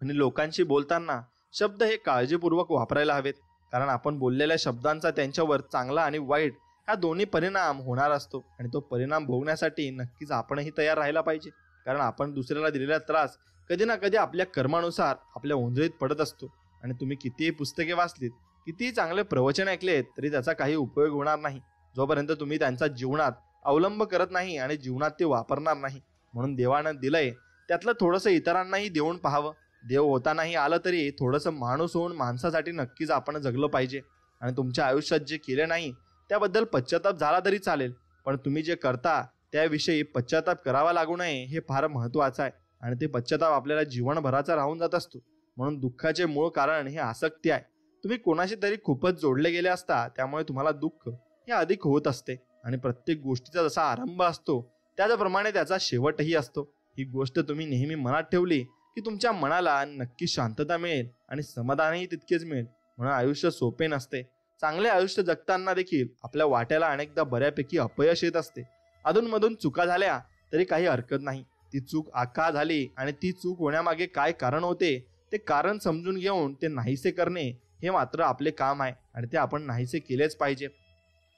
आणि लोकांशी बोलताना शब्द हे काळजीपूर्वक वापरायला हवेत, कारण आपण बोललेल्या शब्दांचा त्यांच्यावर चांगला आणि वाईट हा दोन्ही परिणाम होणार असतो, आणि तो परिणाम भोगण्यासाठी नक्कीच आपणही तयार राहायला पाहिजे. कारण आपण दुसऱ्याला दिलेला त्रास कधी ना कधी आपल्या कर्मानुसार आपल्या ओंजळीत पडत असतो. आणि तुम्ही कितीही पुस्तके वाचलीत, कितीही चांगले प्रवचन ऐकलेत तरी त्याचा काही उपयोग होणार नाही जोपर्यंत तुम्ही त्यांचा जीवनात अवलंब करत नाही आणि जीवनात ते वापरणार नाही. म्हणून देवानं दिलंय त्यातलं थोडंसं इतरांनाही देऊन पाहावं. देव होतानाही आलं तरी थोडंसं माणूस होऊन माणसासाठी नक्कीच आपण जगलं पाहिजे. आणि तुमच्या आयुष्यात जे केले नाही त्याबद्दल पश्चाताप झाला तरी चालेल, पण तुम्ही जे करता त्याविषयी पश्चाताप करावा लागू नये हे फार महत्त्वाचं आहे. आणि ते पश्चाताप आपल्याला जीवनभराचा राहून जात असतो. म्हणून दुःखाचे मूळ कारण हे आसक्ती आहे. तुम्ही कोणाशी तरी खूपच जोडले गेले असता, त्यामुळे तुम्हाला दुःख हे अधिक होत असते. आणि प्रत्येक गोष्टीचा जसा आरंभ असतो त्याप्रमाणे त्याचा शेवटही असतो. ही गोष्ट तुम्ही नेहमी मनात ठेवली की तुमच्या मनाला नक्की शांतता मिळेल आणि समाधानही तितकेच मिळेल. म्हणून आयुष्य सोपे नसते. चांगले आयुष्य जगताना देखील आपल्या वाट्याला अनेकदा बऱ्यापैकी अपयश येत असते. अधूनमधून चुका झाल्या तरी काही हरकत नाही. ती चूक का झाली आणि ती चूक होण्यामागे काय कारण होते ते कारण समजून घेऊन ते नाहीसे करणे हे मात्र आपले काम आहे, आणि ते आपण नाहीसे केलेच पाहिजे.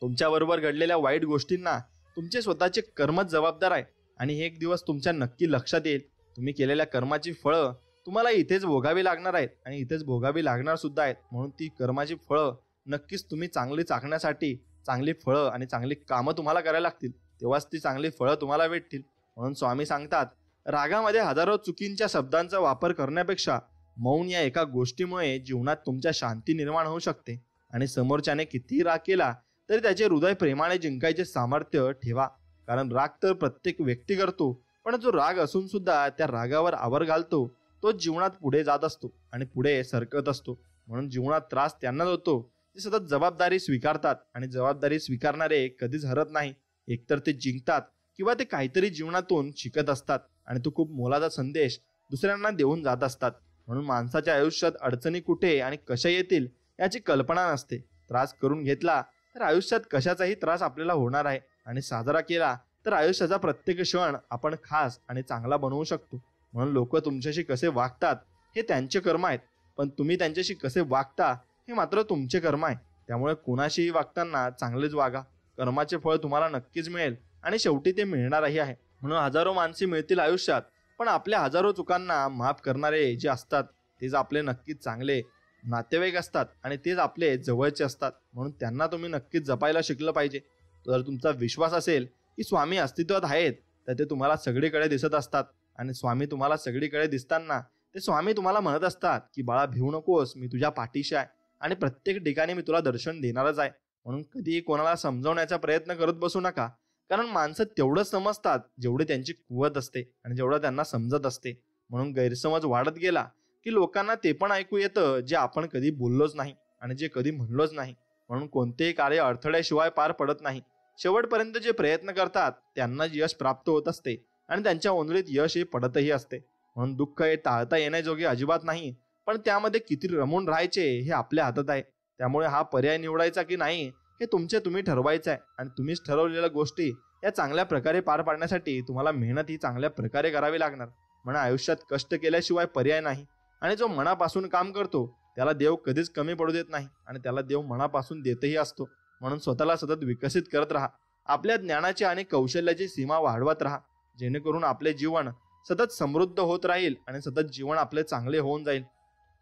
तुमच्याबरोबर घडलेल्या वाईट गोष्टींना तुमचे स्वतःचे कर्मच जबाबदार आहे, आणि एक दिवस तुमच्या नक्की लक्षात येईल तुम्ही केलेल्या कर्माची फळं तुम्हाला इथेच भोगावी लागणार आहेत, आणि इथेच भोगावी लागणार सुद्धा आहेत. म्हणून ती कर्माची फळं नक्कीच तुम्ही चांगली चाखण्यासाठी चांगली फळं आणि चांगली कामं तुम्हाला करायला लागतील, तेव्हाच ती चांगली फळं तुम्हाला भेटतील. म्हणून स्वामी सांगतात, रागामध्ये हजारो चुकींच्या शब्दांचा वापर करण्यापेक्षा मौन या एका गोष्टीमुळे जीवनात तुमच्या शांती निर्माण होऊ शकते. आणि समोरच्याने कितीही राग केला तरी त्याचे हृदय प्रेमाने जिंकायचे सामर्थ्य ठेवा. कारण राग तर प्रत्येक व्यक्ती करतो, पण जो राग असून सुद्धा त्या रागावर आवर घालतो तो जीवनात पुढे जात असतो आणि पुढे सरकत असतो. म्हणून जीवनात त्रास त्यांनाच होतो जे सतत जबाबदारी स्वीकारतात, आणि जबाबदारी स्वीकारणारे कधीच हरत नाही. एकतर ते जिंकतात किंवा ते काहीतरी जीवनातून शिकत असतात आणि तो खूप मोलाचा संदेश दुसऱ्यांना देऊन जात असतात. म्हणून माणसाच्या आयुष्यात अडचणी कुठे आणि कशा येतील याची कल्पना नसते. त्रास करून घेतला तर आयुष्यात कशाचाही त्रास आपल्याला होणार आहे, आणि साजरा केला तर आयुष्याचा प्रत्येक क्षण आपण खास आणि चांगला बनवू शकतो. म्हणून लोक तुमच्याशी कसे वागतात हे त्यांचे कर्म आहेत, पण तुम्ही त्यांच्याशी कसे वागता हे मात्र तुमचे कर्म आहे. त्यामुळे कोणाशीही वागताना चांगलेच वागा. कर्माचे फळ तुम्हाला नक्कीच मिळेल, आणि शेवटी ते मिळणारही आहे. म्हणून हजारो माणसे मिळतील आयुष्यात, पण आपल्या हजारो चुकांना माफ करणारे जे असतात तेच आपले नक्कीच चांगले नातेवाईक असतात, आणि तेच आपले जवळचे असतात. म्हणून त्यांना तुम्ही नक्कीच जपायला शिकलं पाहिजे. जर तुमचा विश्वास असेल की स्वामी अस्तित्वात आहेत, तर ते तुम्हाला सगळीकडे दिसत असतात, आणि स्वामी तुम्हाला सगळीकडे दिसताना ते स्वामी तुम्हाला म्हणत असतात की बाळा, भिवू नकोस, मी तुझ्या पाठीशी आहे आणि प्रत्येक ठिकाणी मी तुला दर्शन देणारच आहे. म्हणून कधीही कोणाला समजवण्याचा प्रयत्न करत बसू नका, कारण माणसं तेवढंच समजतात जेवढी त्यांची कुवत असते आणि जेवढं त्यांना समजत असते. म्हणून गैरसमज वाढत गेला की लोकांना ते पण ऐकू येतं जे आपण कधी बोललोच नाही आणि जे कधी म्हणलोच नाही. म्हणून कोणतेही कार्य अडथळ्याशिवाय पार पडत नाही. शेवटपर्यंत जे प्रयत्न करतात त्यांना यश प्राप्त होत असते, आणि त्यांच्या ओंजळीत यश हे पडतही असते. म्हणून दुःख हे टाळता येण्याजोगे अजिबात नाही, पण त्यामध्ये किती रमून राहायचे हे आपल्या हातात आहे. त्यामुळे हा पर्याय निवडायचा की नाही हे तुम्ही ठरवायचं आहे, आणि तुम्हीच ठरवलेल्या गोष्टी या चांगल्या प्रकारे पार पाडण्यासाठी तुम्हाला मेहनत ही चांगल्या प्रकारे करावी लागणार. म्हणून आयुष्यात कष्ट केल्याशिवाय पर्याय नाही, आणि जो मनापासून काम करतो त्याला देव कधीच कमी पडू देत नाही, आणि त्याला देव मनापासून देतही असतो. म्हणून स्वतःला सतत विकसित करत राहा. आपल्या ज्ञानाची आणि कौशल्याची सीमा वाढवत राहा, जेणेकरून आपले जीवन सतत समृद्ध होत राहील आणि सतत जीवन आपले चांगले होऊन जाईल.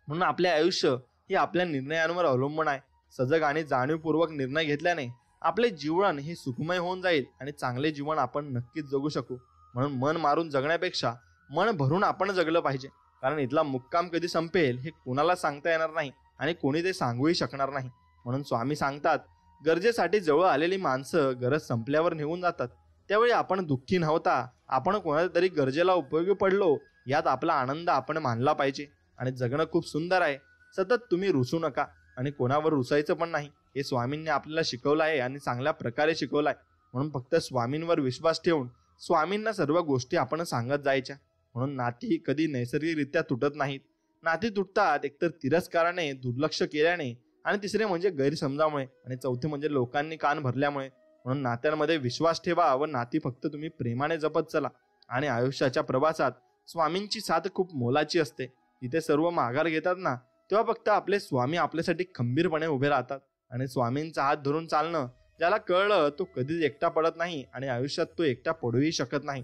म्हणून आपले आयुष्य हे आपल्या निर्णयांवर अवलंबून आहे. सजग आणि जाणीवपूर्वक निर्णय घेतल्याने आपले जीवन हे सुखमय होऊन जाईल, आणि चांगले जीवन आपण नक्कीच जगू शकू. म्हणून मन मारून जगण्यापेक्षा मन भरून आपण जगलं पाहिजे, कारण इथला मुक्काम कधी संपेल हे कोणाला सांगता येणार नाही, आणि कोणी ते सांगूही शकणार नाही. म्हणून स्वामी सांगतात, गरजेसाठी जवळ आलेली माणसं गरज संपल्यावर निघून जातात. त्यावेळी आपण दुःखी नव्हता, आपण कोणाच्या तरी गरजेला उपयोगी पडलो यात आपला आनंद आपण मानला पाहिजे. आणि जगणं खूप सुंदर आहे. सतत तुम्ही रुसू नका, आणि कोणावर रुसायचं पण नाही. हे स्वामींनी आपल्याला शिकवलं आहे, आणि चांगल्या प्रकारे शिकवलं आहे. म्हणून फक्त स्वामींवर विश्वास ठेवून स्वामींना सर्व गोष्टी आपण सांगत जायच्या. म्हणून नाती कधी नैसर्गिकरित्या तुटत नाहीत. नाती तुटतात एकतर तिरस्काराने, दुर्लक्ष केल्याने, आणि तिसरे म्हणजे गैरसमजामुळे, आणि चौथे म्हणजे लोकांनी कान भरल्यामुळे. म्हणून नात्यांमध्ये विश्वास ठेवा व नाती फक्त तुम्ही प्रेमाने जपत चला. आणि आयुष्याच्या प्रवासात स्वामींची साथ खूप मोलाची असते. तिथे सर्व माघार घेतात ना, तेव्हा फक्त आपले स्वामी आपल्यासाठी खंबीरपणे उभे राहतात. आणि स्वामींचा हात धरून चालणं ज्याला कळलं तो कधीच एकटा पडत नाही, आणि आयुष्यात तो एकटा पडूही शकत नाही.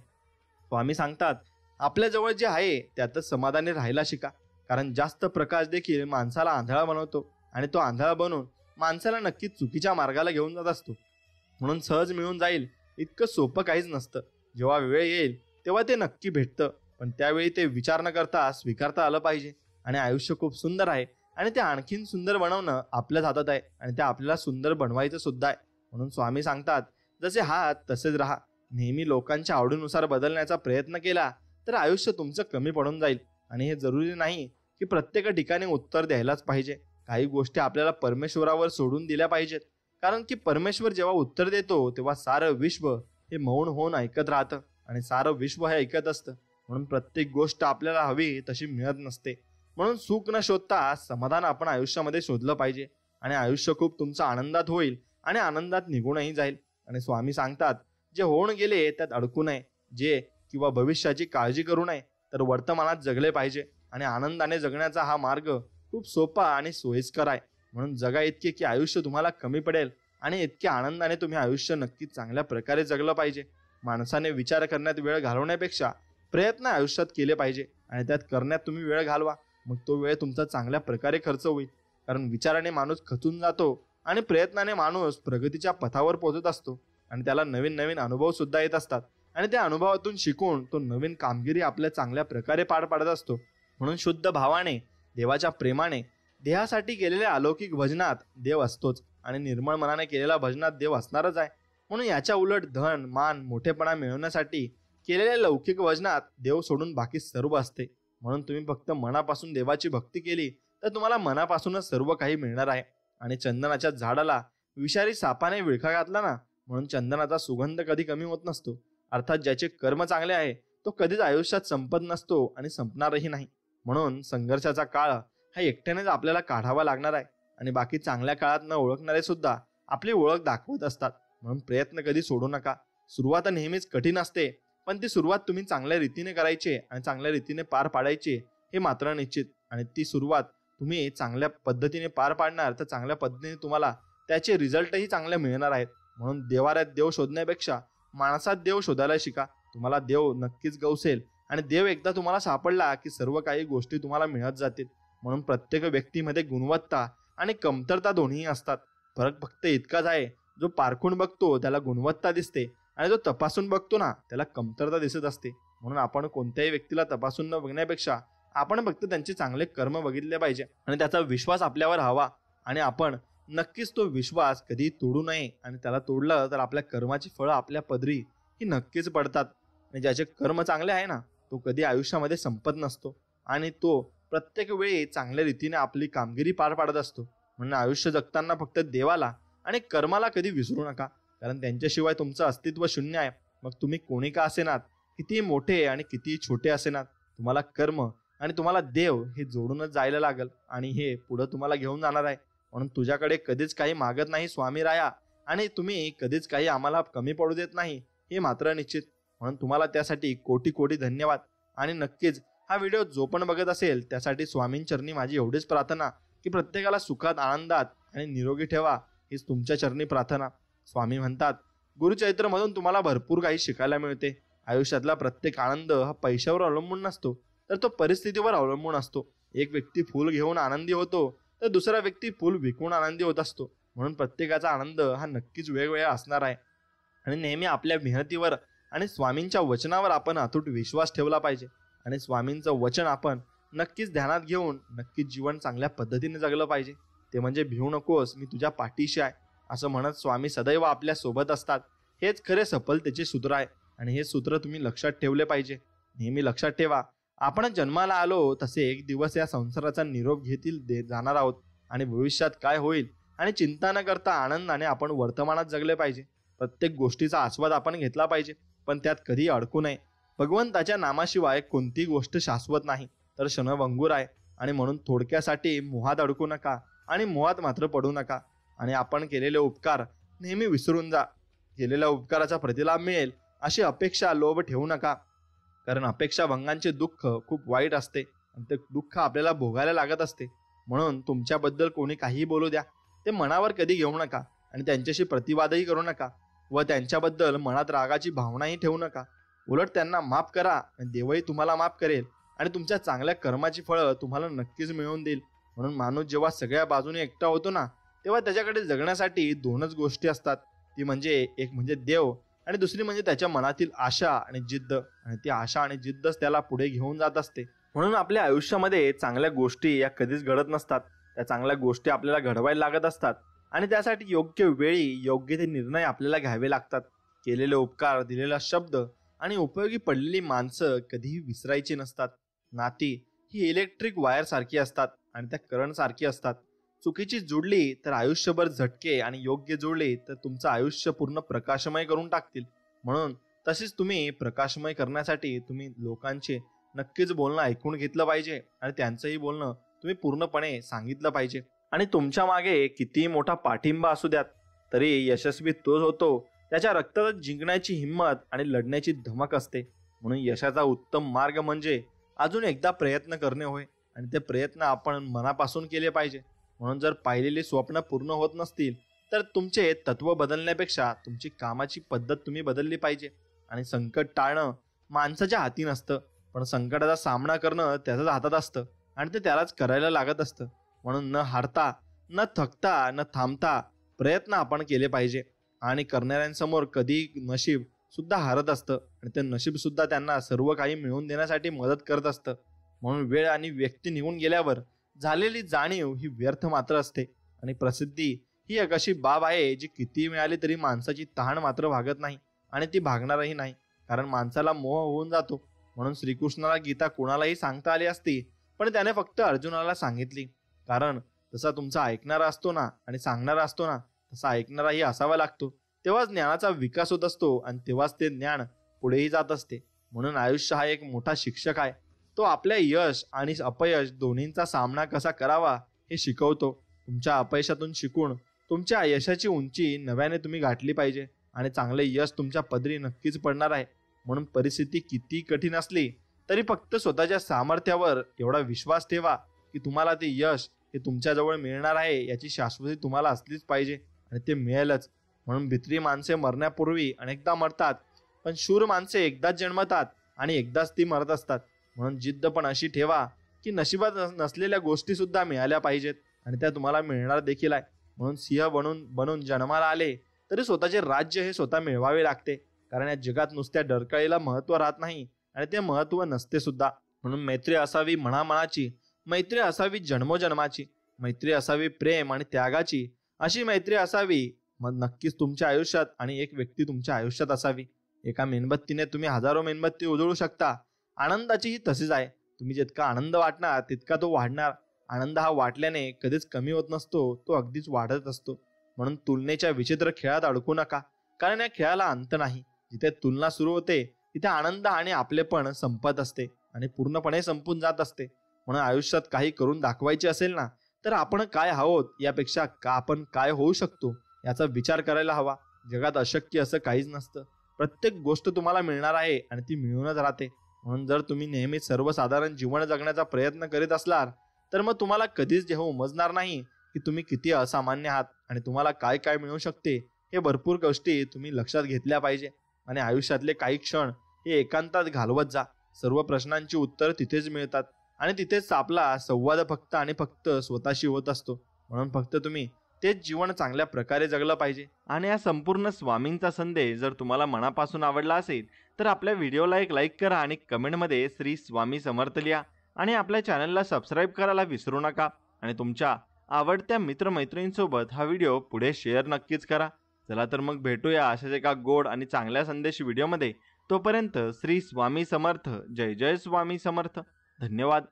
स्वामी सांगतात, आपल्याजवळ जे आहे त्यातच समाधानी राहायला शिका, कारण जास्त प्रकाश देखील माणसाला आंधळा बनवतो, आणि तो आंधळा बनून माणसाला नक्कीच चुकीच्या मार्गाला घेऊन जात असतो. म्हणून सहज मिळून जाईल इतकं सोपं काहीच नसतं. जेव्हा वेळ येईल तेव्हा ते नक्की भेटतं, पण त्यावेळी ते विचार न करता स्वीकारता आलं पाहिजे. आणि आयुष्य खूप सुंदर आहे, आणि ते आणखीन सुंदर बनवणं आपल्याच हातात आहे, आणि ते आपल्याला सुंदर बनवायचं सुद्धा आहे. म्हणून स्वामी सांगतात, जसे आहात तसेच राहा. नेहमी लोकांच्या आवडीनुसार बदलण्याचा प्रयत्न केला तर आयुष्य तुमचं कमी पडून जाईल. आणि हे जरुरी नाही की प्रत्येक ठिकाणी उत्तर द्यायलाच पाहिजे. काही गोष्टी आपल्याला परमेश्वरावर सोडून दिल्या पाहिजेत, कारण की परमेश्वर जेव्हा उत्तर देतो तेव्हा सारं विश्व हे मौन होऊन ऐकत राहतं, आणि सारं विश्व हे ऐकत असतं. म्हणून प्रत्येक गोष्ट आपल्याला हवी तशी मिळत नसते. म्हणून सुख न शोधता समाधान आपण आयुष्यामध्ये शोधलं पाहिजे, आणि आयुष्य खूप तुमचं आनंदात होईल आणि आनंदात निघूनही जाईल. आणि स्वामी सांगतात, जे होऊन गेले त्यात अडकू नये, जे किंवा भविष्याची काळजी करू नये, तर वर्तमानात जगले पाहिजे. आणि आनंदाने जगण्याचा हा मार्ग खूप सोपा आणि सोयीस्कर आहे. म्हणून जगा इतके की आयुष्य तुम्हाला कमी पडेल, आणि इतक्या आनंदाने तुम्ही आयुष्य नक्कीच चांगल्या प्रकारे जगलं पाहिजे. माणसाने विचार करण्यात वेळ घालवण्यापेक्षा प्रयत्न आयुष्यात केले पाहिजे, आणि त्यात करण्यात तुम्ही वेळ घालवा. मग तो वेळ तुमचा चांगल्या प्रकारे खर्च होईल, कारण विचाराने माणूस खचून जातो, आणि प्रयत्नाने माणूस प्रगतीच्या पथावर पोहोचत असतो, आणि त्याला नवीन नवीन अनुभव सुद्धा येत असतात, आणि त्या अनुभवातून शिकून तो नवीन कामगिरी आपल्या चांगल्या प्रकारे पार पाडत असतो. म्हणून शुद्ध भावाने, देवाच्या प्रेमाने, देहासाठी केलेल्या अलौकिक भजनात देव असतोच, आणि निर्मळ मनाने केलेल्या भजनात देव असणारच आहे. म्हणून याच्या उलट धन, मान, मोठेपणा मिळवण्यासाठी केलेल्या लौकिक भजनात देव सोडून बाकी सर्व असते. म्हणून तुम्ही फक्त मनापासून देवाची भक्ती केली तर तुम्हाला मनापासूनच सर्व काही मिळणार आहे. आणि चंदनाच्या झाडाला विषारी सापाने विळखा घातला ना, म्हणून चंदनाचा सुगंध कधी कमी होत नसतो. अर्थात ज्याचे कर्म चांगले आहे तो कधीच आयुष्यात संपत नसतो आणि संपणारही नाही. म्हणून संघर्षाचा काळ हा एकट्यानेच आपल्याला काढावा लागणार आहे. आणि बाकी चांगल्या काळात न ओळखणारे सुद्धा आपली ओळख दाखवत असतात. म्हणून प्रयत्न कधी सोडू नका. सुरुवात नेहमीच कठीण असते, पण ती सुरुवात तुम्ही चांगल्या रीतीने करायची आणि चांगल्या रीतीने पार पाडायची हे मात्र निश्चित. आणि ती सुरुवात तुम्ही चांगल्या पद्धतीने पार पाडणार तर चांगल्या पद्धतीने तुम्हाला त्याचे रिझल्टही चांगले मिळणार आहेत. म्हणून देवाऱ्यात देव शोधण्यापेक्षा माणसात देव शोधायला शिका. तुम्हाला देव नक्कीच गवसेल आणि देव एकदा तुम्हाला सापडला की सर्व काही गोष्टी तुम्हाला मिळत जातील. म्हणून प्रत्येक व्यक्तीमध्ये गुणवत्ता आणि कमतरता दोन्ही असतात. फरक फक्त इतकाच आहे, जो पारखून बघतो त्याला गुणवत्ता दिसते आणि जो तपासून बघतो ना त्याला कमतरता दिसत असते. म्हणून आपण कोणत्याही व्यक्तीला तपासून न बघण्यापेक्षा आपण फक्त त्यांचे चांगले कर्म बघितले पाहिजे आणि त्याचा विश्वास आपल्यावर हवा. आणि आपण नक्कीच तो विश्वास कधी तोडू नये. आणि त्याला तोडलं तर आपल्या कर्माची फळं आपल्या पदरी ही नक्कीच पडतात. आणि ज्याचे कर्म चांगले आहे ना तो कधी आयुष्यामध्ये संपत नसतो आणि तो प्रत्येक वेळी चांगल्या रीतीने आपली कामगिरी पार पाडत असतो. म्हणून आयुष्य जगताना फक्त देवाला आणि कर्माला कधी विसरू नका, कारण त्यांच्याशिवाय तुमचं अस्तित्व शून्य आहे. मग तुम्ही कोणी का असेनात, किती मोठे आणि किती छोटे असेनात, तुम्हाला कर्म आणि तुम्हाला देव हे जोडूनच जायला लागल आणि हे पुढे तुम्हाला घेऊन जाणार आहे. म्हणून तुझ्याकडे कधीच काही मागत नाही स्वामी राया, आणि तुम्ही कधीच काही आम्हाला कमी पडू देत नाही हे मात्र निश्चित. म्हणून तुम्हाला त्यासाठी कोटी कोटी धन्यवाद. आणि नक्कीच हा व्हिडिओ जो पण बघत असेल त्यासाठी स्वामींचरणी माझी एवढीच प्रार्थना की प्रत्येकाला सुखात, आनंदात आणि निरोगी ठेवा, हीच तुमच्या चरणी प्रार्थना. स्वामी म्हणतात, गुरुचरित्रमधून तुम्हाला भरपूर काही शिकायला मिळते. आयुष्यातला प्रत्येक आनंद हा पैशावर अवलंबून नसतो, तर तो परिस्थितीवर अवलंबून असतो. एक व्यक्ती फूल घेऊन आनंदी होतो तर दुसरा व्यक्ती फूल विकून आनंदी होत असतो. म्हणून प्रत्येकाचा आनंद हा नक्कीच वेगवेगळा असणार आहे. आणि नेहमी आपल्या मेहनतीवर आणि स्वामींच्या वचनावर आपण अतूट विश्वास ठेवला पाहिजे. आणि स्वामींचं वचन आपण नक्कीच ध्यानात घेऊन नक्कीच जीवन चांगल्या पद्धतीने जगलं पाहिजे. ते म्हणजे भिवू नकोस, मी तुझ्या पाठीशी आहे, असं म्हणत स्वामी सदैव आपल्या सोबत असतात. हेच खरे सफलतेचे सूत्र आहे आणि हे सूत्र तुम्ही लक्षात ठेवले पाहिजे. नेहमी लक्षात ठेवा, आपण जन्माला आलो तसे एक दिवस या संसाराचा निरोप जाणार आहोत. आणि भविष्यात काय होईल आणि चिंता न करता आनंदाने आपण वर्तमानात जगले पाहिजे. प्रत्येक गोष्टीचा आस्वाद आपण घेतला पाहिजे, पण त्यात कधी अडकू नये. भगवंताच्या नामाशिवाय कोणती गोष्ट शाश्वत नाही, तर क्षणभंगूर आहे. आणि म्हणून थोडक्यासाठी मोहात अडकू नका आणि मोहात मात्र पडू नका. आणि आपण केलेले उपकार नेहमी विसरून जा. केलेल्या उपकाराचा प्रतिलाभ मिळेल अशी अपेक्षा, लोभ ठेवू नका, कारण अपेक्षा भंगांचे दुःख खूप वाईट असते आणि ते दुःख आपल्याला भोगायला लागत असते. म्हणून तुमच्याबद्दल कोणी काहीही बोलू द्या, ते मनावर कधी घेऊ नका आणि त्यांच्याशी प्रतिवादही करू नका व त्यांच्याबद्दल मनात रागाची भावनाही ठेवू नका. उलट त्यांना माफ करा आणि देवही तुम्हाला माफ करेल आणि तुमच्या चांगल्या कर्माची फळं तुम्हाला नक्कीच मिळवून देईल. म्हणून माणूस जेव्हा सगळ्या बाजूने एकटा होतो ना, तेव्हा त्याच्याकडे जगण्यासाठी दोनच गोष्टी असतात. ती म्हणजे एक म्हणजे देव आणि दुसरी म्हणजे त्याच्या मनातील आशा आणि जिद्द. आणि ती आशा आणि जिद्दच त्याला पुढे घेऊन जात असते. म्हणून आपल्या आयुष्यामध्ये चांगल्या गोष्टी या कधीच घडत नसतात. त्या चांगल्या गोष्टी आपल्याला घडवायला लागत असतात आणि त्यासाठी योग्य वेळी योग्य ते निर्णय आपल्याला घ्यावे लागतात. केलेले उपकार, दिलेला शब्द आणि उपयोगी पडलेली माणसं कधीही विसरायची नसतात. नाती ही इलेक्ट्रिक वायर सारखी असतात आणि त्या करंट सारखी असतात. चुकीची जोडली तर आयुष्यभर झटके आणि योग्य जोडली तर तुमचं आयुष्य पूर्ण प्रकाशमय करून टाकतील. म्हणून तसेच तुम्ही प्रकाशमय करण्यासाठी तुम्ही लोकांचे नक्कीच बोलणं ऐकून घेतलं पाहिजे आणि त्यांचंही बोलणं तुम्ही पूर्णपणे सांगितलं पाहिजे. आणि तुमच्या मागे कितीही मोठा पाठिंबा असू द्यात तरी यशस्वी तोच होतो त्याच्या रक्तात जिंकण्याची हिंमत आणि लढण्याची धमक असते. म्हणून यशाचा उत्तम मार्ग म्हणजे अजून एकदा प्रयत्न करणे होय, आणि ते प्रयत्न आपण मनापासून केले पाहिजे. म्हणून जर पाहिलेली स्वप्न पूर्ण होत नसतील तर तुमचे तत्व बदलण्यापेक्षा तुमची कामाची पद्धत तुम्ही बदलली पाहिजे. आणि संकट टाळणं माणसाच्या हाती नसतं, पण संकटाचा सामना करणं त्याच्याच हातात असतं आणि ते त्यालाच करायला लागत असतं. म्हणून न हारता, न थकता, न थांबता प्रयत्न आपण केले पाहिजे. आणि करणाऱ्यांसमोर कधी नशीब सुद्धा हारत असतं आणि ते नशीब सुद्धा त्यांना सर्व काही मिळवून देण्यासाठी मदत करत असतं. म्हणून वेळ आणि व्यक्ती निघून गेल्यावर झालेली जाणीव ही व्यर्थ मात्र असते. आणि प्रसिद्धी ही एक अशी बाब आहे जी किती मिळाली तरी माणसाची तहान मात्र भागत नाही आणि ती भागणारही नाही, कारण माणसाला मोह होऊन जातो. म्हणून श्रीकृष्णाला गीता कोणालाही सांगता आली असती, पण त्याने फक्त अर्जुनाला सांगितली. कारण जसा तुमचा ऐकणारा असतो ना आणि सांगणारा असतो ना, तसा ऐकणाराही असावा लागतो. तेव्हाच ज्ञानाचा विकास होत असतो आणि तेव्हाच ते ज्ञान पुढेही जात असते. म्हणून आयुष्य हा एक मोठा शिक्षक आहे. तो आपल्या यश आणि अपयश दोन्हींचा सामना कसा करावा हे शिकवतो. तुमच्या अपयशातून शिकून तुमच्या यशाची उंची नव्याने तुम्ही गाठली पाहिजे आणि चांगले यश तुमच्या पदरी नक्कीच पडणार आहे. म्हणून परिस्थिती किती कठीण असली तरी फक्त स्वतःच्या सामर्थ्यावर एवढा विश्वास ठेवा की तुम्हाला ते यश हे तुमच्याजवळ मिळणार आहे याची शाश्वती तुम्हाला असलीच पाहिजे आणि ते मिळेलच. म्हणून भित्री माणसे मरण्यापूर्वी अनेकदा मरतात, पण शूर माणसे एकदाच जन्मतात आणि एकदाच ती मरत असतात. म्हणून जिद्द पण अशी ठेवा की नशिबात नसलेल्या गोष्टी सुद्धा मिळाल्या पाहिजेत आणि त्या तुम्हाला मिळणार देखील आहे. म्हणून सिंह बनून बनून जन्माला आले तरी स्वतःचे राज्य हे स्वतः मिळवावे लागते. कारण या जगात नुसत्या डरकाळीला महत्त्व राहत नाही आणि ते महत्त्व नसते सुद्धा. म्हणून मैत्री असावी मनामनाची, मैत्री असावी जन्मोजन्माची, मैत्री असावी प्रेम आणि त्यागाची. अशी मैत्री असावी मग नक्कीच तुमच्या आयुष्यात आणि एक व्यक्ती तुमच्या आयुष्यात असावी. एका मेणबत्तीने तुम्ही हजारो मेणबत्ती उजळू शकता. आनंदाचीही तशीच आहे. तुम्ही जितका आनंद वाटणार तितका तो वाढणार. आनंद हा वाटल्याने कधीच कमी होत नसतो, तो अगदीच वाढत असतो. म्हणून तुलनेच्या विचित्र खेळात अडकू नका, कारण या खेळाला अंत नाही. जिथे तुलना सुरू होते तिथे आनंद आणि आपलेपण संपत असते आणि पूर्णपणे संपून जात असते. म्हणून आयुष्यात काही करून दाखवायचे असेल ना, तर आपण काय आहोत यापेक्षा आपण काय होऊ शकतो याचा विचार करायला हवा. जगात अशक्य असं काहीच नसतं. प्रत्येक गोष्ट तुम्हाला मिळणार आहे आणि ती मिळूनच राहते. म्हणून जर तुम्ही नेहमीच सर्वसाधारण जीवन जगण्याचा प्रयत्न करीत असलात तर मग तुम्हाला कधीच हे उमजणार नाही की तुम्ही किती असामान्य आहात आणि तुम्हाला काय काय मिळू शकते. हे भरपूर गोष्टी तुम्ही लक्षात घेतल्या पाहिजे आणि आयुष्यातले काही क्षण हे एकांतात घालवत जा. सर्व प्रश्नांची उत्तर तिथेच मिळतात आणि तिथेच आपला संवाद फक्त आणि फक्त स्वतःशी होत असतो. म्हणून फक्त तुम्ही तेच जीवन चांगल्या प्रकारे जगलं पाहिजे. आणि या संपूर्ण स्वामींचा संदेश जर तुम्हाला मनापासून आवडला असेल तर आपल्या व्हिडिओला एक लाईक करा आणि कमेंटमध्ये श्री स्वामी समर्थ लिहा आणि आपल्या चॅनलला सबस्क्राईब करायला विसरू नका. आणि तुमच्या आवडत्या मित्रमैत्रिणींसोबत हा व्हिडिओ पुढे शेअर नक्कीच करा. चला तर मग भेटूया अशाच एका गोड आणि चांगल्या संदेश व्हिडिओमध्ये. तोपर्यंत श्री स्वामी समर्थ. जय जय स्वामी समर्थ. धन्यवाद.